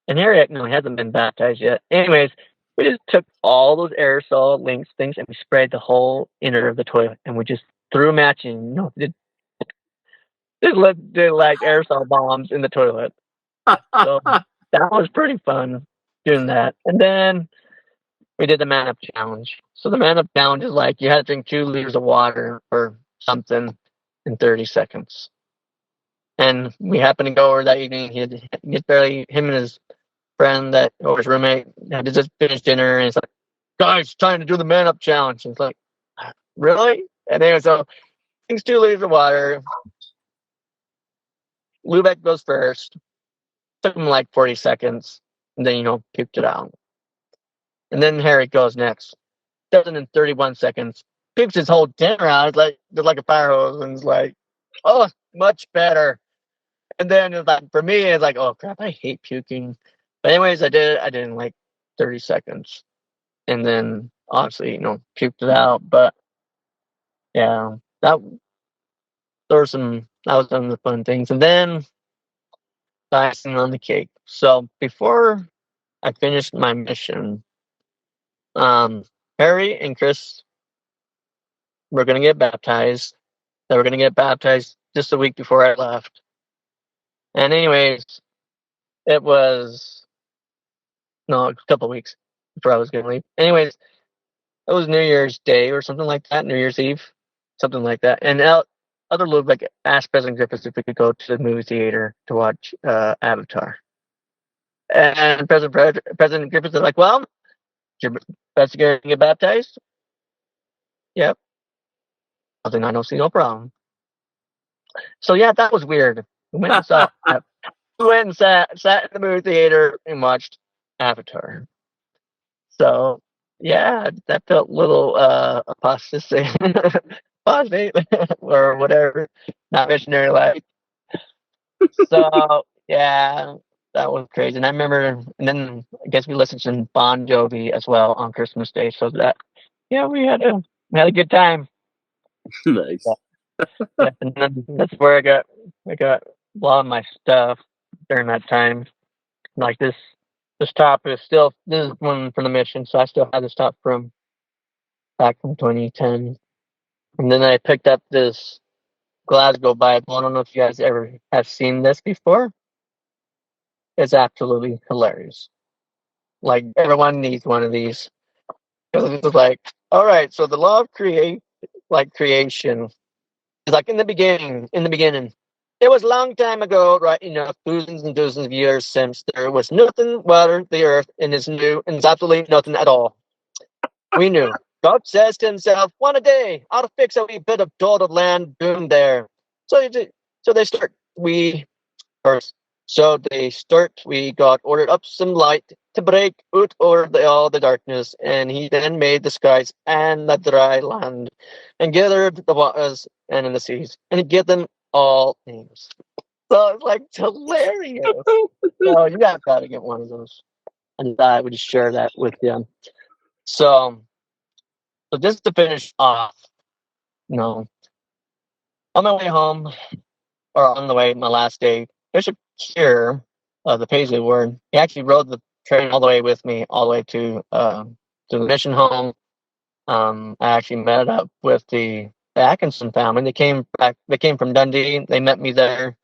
And Harry, no, he hasn't been baptized yet. Anyways, we just took all those aerosol Lynx things and we sprayed the whole inner of the toilet. And we just threw a match in, did like aerosol bombs in the toilet. So that was pretty fun doing that. And then we did the man up challenge. So the man up challenge is like you had to drink 2 liters of water or something in 30 seconds. And we happened to go over that evening. He had barely, him and his friend or his roommate had just finished dinner, and it's like, guys, trying to do the man up challenge. And it's like, really? And anyway, so drinks 2 liters of water. Lubeck goes first. Took him like 40 seconds, and then puked it out. And then Harry goes next. Does it in 31 seconds. Pukes his whole dinner out. It's like just like a fire hose, and it's like, oh, much better. And then it's like for me, it's like, oh crap, I hate puking. But anyways, I did it in like 30 seconds, and then obviously puked it out. But yeah, that was some of the fun things. And then the icing on the cake. So before I finished my mission, Harry and Chris were going to get baptized. They were going to get baptized just a week before I left. And anyways, it was a couple of weeks before I was going to leave. Anyways, it was New Year's Day or something like that, New Year's Eve, something like that. And other Lubeck asked President Griffiths if we could go to the movie theater to watch Avatar. And President Griffiths is like, well, you're going to get baptized? Yep. I was like, I don't see no problem. So yeah, that was weird. We went and saw we went and sat in the movie theater and watched Avatar. So yeah, that felt a little apostasy or whatever, not missionary life. So yeah, that was crazy. And I remember, and then I guess we listened to Bon Jovi as well on Christmas Day. So that we had a good time. Nice. Yeah, and then that's where I got a lot of my stuff during that time. Like this top is still, this is one from the mission, so I still have this top from back from 2010. And then I picked up this Glasgow Bible. I don't know if you guys ever have seen this before. It's absolutely hilarious. Like everyone needs one of these. Because it's like, all right, so the law of creation is like in the beginning. It was a long time ago, right? Thousands and thousands of years since there was nothing, water, the earth, and it's new, and it's absolutely nothing at all. We knew. God says to himself, one a day, I'll fix a wee bit of dotted land, boom there. So they start. We got ordered up some light to break out over all the darkness, and he then made the skies and the dry land, and gathered the waters and in the seas, and he gave them all names. So it's like hilarious. So you gotta get one of those, and I would just share that with you. So just to finish off, on my way home, or on the way, my last day, Bishop Keir, the Paisley Ward, he actually rode the train all the way with me, all the way to the mission home. I actually met up with the Atkinson family. They came from Dundee. They met me there,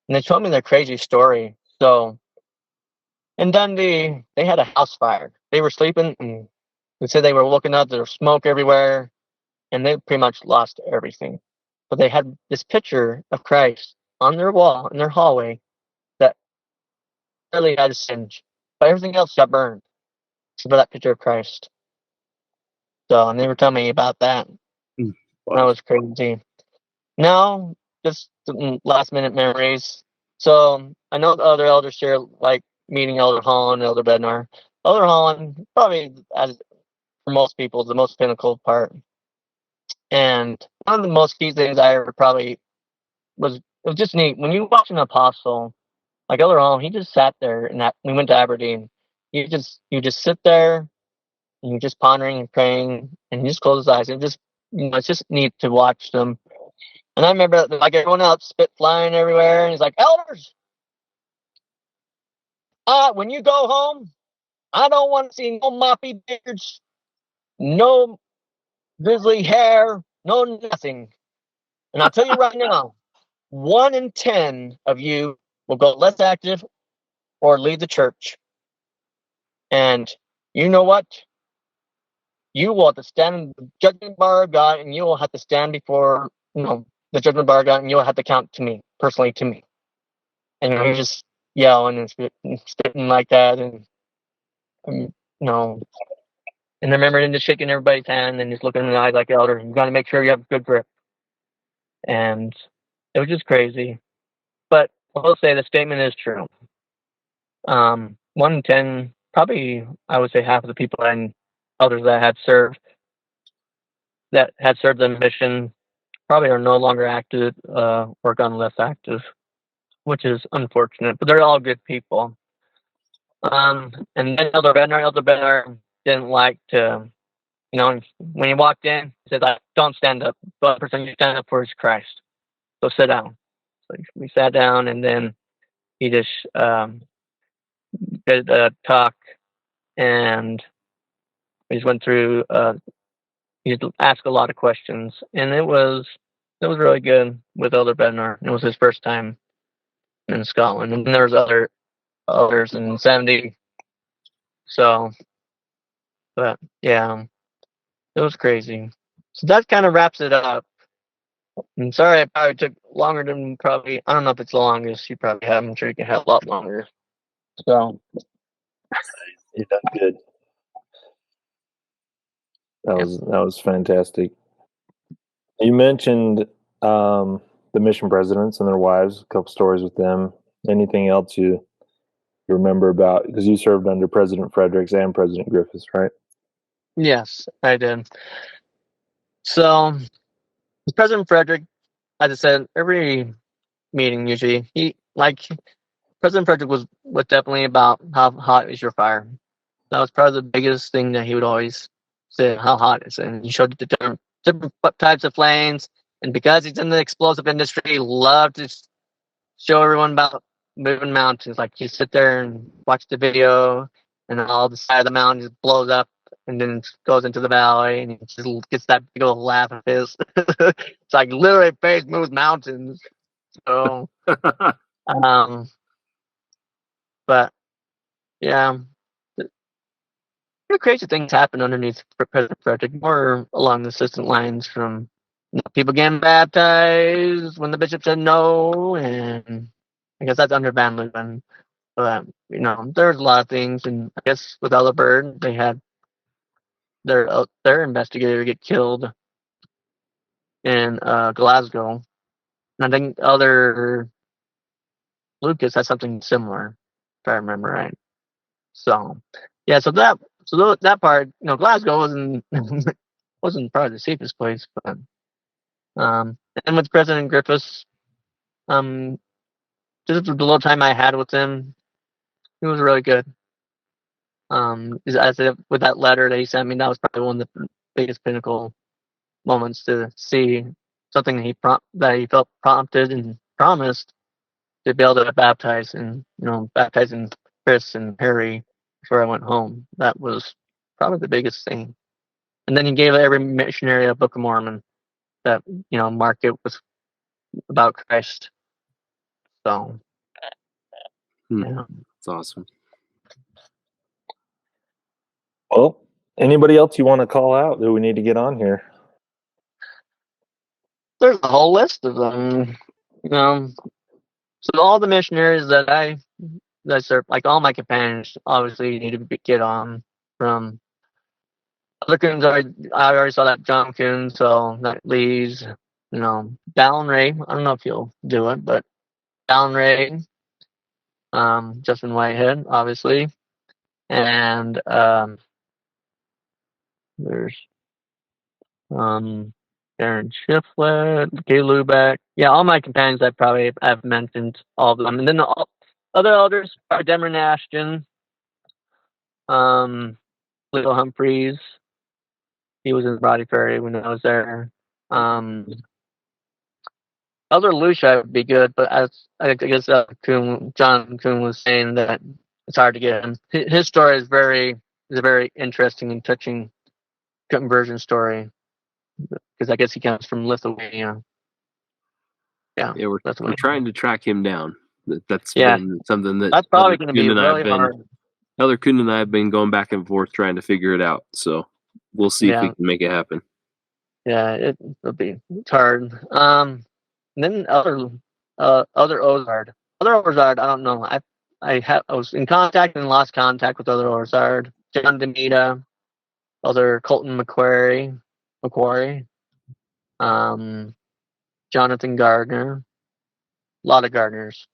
and they told me their crazy story. So in Dundee, they had a house fire. They were sleeping, and they said they were woken up. There was smoke everywhere, and they pretty much lost everything. But they had this picture of Christ on their wall in their hallway that barely had a singe, but everything else got burned except for that picture of Christ. So, and they were telling me about that. Wow. That was crazy. Now, just some last minute memories. So I know the other elders share, like meeting Elder Holland, Elder Bednar. Elder Holland, probably, as for most people, the most pinnacle part. And one of the most key things I ever probably it was just neat. When you watch an apostle, like Elder Holm, he just sat there and we went to Aberdeen. You just sit there and you're just pondering and praying and you just close his eyes and just it's just neat to watch them. And I remember like everyone else spit flying everywhere and he's like, elders, when you go home, I don't want to see no moppy beards, no grizzly hair, no nothing. And I'll tell you right now, 1 in 10 of you will go less active or leave the church. And you know what? You will have to stand in the judgment bar of God, and you will have to stand before the judgment bar of God, and you'll have to count to me, personally to me. And you're just yelling and spitting like that, and and I remember him just shaking everybody's hand and just looking in the eyes like elder. You got to make sure you have good grip. And it was just crazy. But I will say the statement is true. 1 in 10, probably I would say half of the people and others that had served the mission probably are no longer active or gone less active, which is unfortunate. But they're all good people. And then Elder Bednar didn't like to, when he walked in, he said, "Don't stand up. The person you stand up for is Christ. So sit down." So we sat down, and then he just did a talk, and we just went through. He asked a lot of questions, and it was really good with Elder Bednar. It was his first time in Scotland, and there was others in '70. So, but yeah, it was crazy. So that kind of wraps it up. I'm sorry, I probably took longer than probably. I don't know if it's the longest you probably have. I'm sure you can have a lot longer. So You done good. That was fantastic. You mentioned the mission presidents and their wives, a couple stories with them. Anything else you remember about? Because you served under President Fredericks and President Griffiths, right? yes, I did. So President Frederick, as I said, every meeting usually President Frederick was definitely about how hot is your fire. That was probably the biggest thing that he would always say, how hot is it? And he showed the different types of flames. And because he's in the explosive industry, he loved to show everyone about moving mountains. Like you sit there and watch the video, and all the side of the mountain just blows up and then goes into the valley, and he just gets that big old laugh of his. It's like literally face moves mountains. So, but yeah, crazy things happen underneath President Frederick, more along the assistant lines from people getting baptized when the bishop said no, and I guess that's under Van Leeuwen. But there's a lot of things, and I guess with Bird, they had their investigator get killed in Glasgow, and I think other Lucas has something similar, if I remember right. So yeah, so that part, Glasgow wasn't probably the safest place, but and with President Griffiths, just the little time I had with him, it was really good. As I said, with that letter that he sent me, that was probably one of the biggest pinnacle moments to see something that he felt prompted and promised to be able to baptize, and baptizing Chris and Harry before I went home. That was probably the biggest thing. And then he gave every missionary a Book of Mormon that marked it was about Christ. So yeah. That's awesome. Well, anybody else you want to call out that we need to get on here? There's a whole list of them. So all the missionaries that served, like all my companions, obviously need to get on. From other Coons, I already saw that John Coon, so that leaves, Dallin Ray. I don't know if you'll do it, but Dallin Ray, Justin Whitehead, obviously, and there's Aaron Shiflett, Gay Lubeck. Yeah, all my companions I've mentioned all of them. And then the other elders are Demer Ashton, Leo Humphreys. He was in Roddy Ferry when I was there. Elder Lucia would be good, but I guess John Kuhn was saying that it's hard to get him. His story is a very interesting and touching conversion story, because I guess he comes from Lithuania. Yeah, Yeah, we're Lithuania. trying to track him down. That's Yeah. been something that That's probably Elder going to be Kuhn and I have really been- hard. Elder Kuhn and I have been going back and forth trying to figure it out. So we'll see if we Yeah. can make it happen. Yeah, it's hard. And then other Ozard. Other Ozard, I don't know. I was in contact and lost contact with other Ozard. John Demita, other Colton Macquarie, Jonathan Gardner. A lot of Gardners.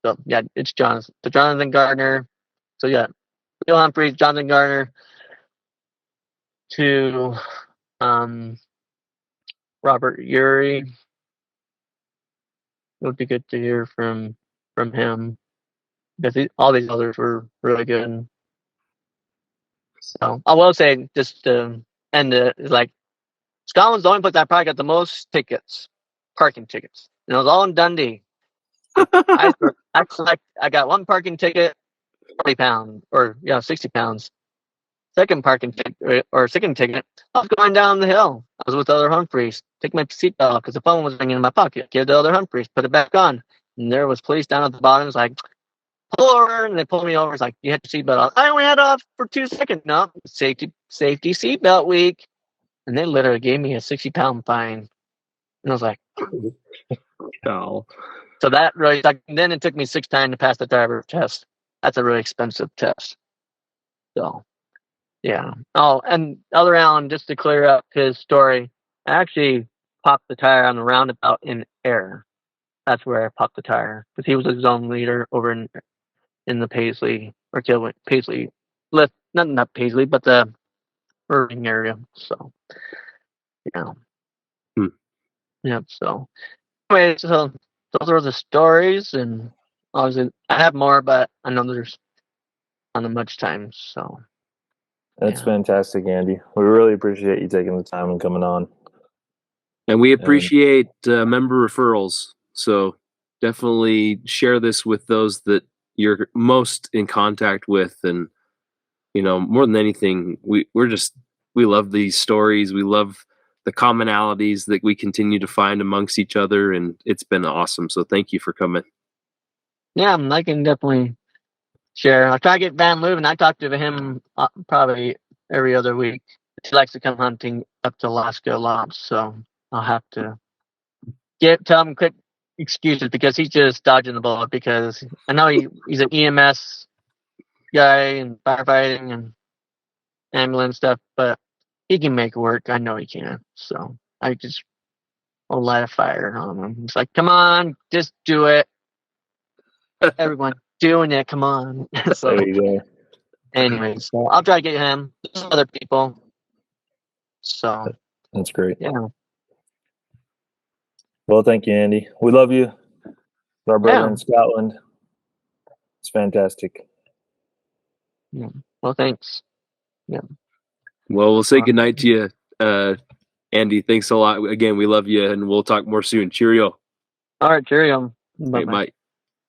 So yeah, it's Jonathan Gardner. So yeah, Bill Humphreys, Jonathan Gardner, to Robert Urey. It would be good to hear from him, because all these others were really good. So I will say, just to end it, is like Scotland's the only place I probably got the most tickets, parking tickets, and it was all in Dundee. I got one parking ticket, £40, or £60. Second parking ticket, second ticket, I was going down the hill. I was with other Humphreys. Take my seatbelt off because the phone was ringing in my pocket. Give the other Humphreys, put it back on. And there was police down at the bottom. It's like, pull over, and they pulled me over. It's like, you had your seatbelt off. I only had it off for 2 seconds. No, safety seatbelt week. And they literally gave me a £60 fine. And I was like, Oh. so that really, then it took me 6 times to pass the driver test. That's a really expensive test. So, yeah. Oh, and other Alan, just to clear up his story, I actually popped the tire on the roundabout in Ayr. That's where I popped the tire, because he was a zone leader over in the Paisley, or Paisley, not Paisley, but the Irving area. So, yeah. Yeah, so anyway, so those are the stories, and obviously I have more, but I know there's not much time, so That's yeah. fantastic, Andy. We really appreciate you taking the time and coming on. And we appreciate member referrals. So definitely share this with those that you're most in contact with. And, more than anything, we love these stories. We love the commonalities that we continue to find amongst each other. And it's been awesome. So thank you for coming. Yeah, I can definitely share. I'll try to get Van Leuven. I talk to him probably every other week. He likes to come hunting up to Alaska a lot, so I'll have to tell him quick excuses, because he's just dodging the bullet, because I know he's an EMS guy and firefighting and ambulance stuff, but he can make it work. I know he can. So I just will light a fire on him. It's like, come on, just do it. Everyone doing it, come on. So There you go. anyway, so I'll try to get him. There's other people. So That's great. yeah. Well, thank you, Andy. We love you. Our brother in Scotland. It's fantastic. Yeah. Well, thanks. Yeah. Well, we'll say goodnight to you, Andy. Thanks a lot. Again, we love you, and we'll talk more soon. Cheerio. All right, cheerio. Bye.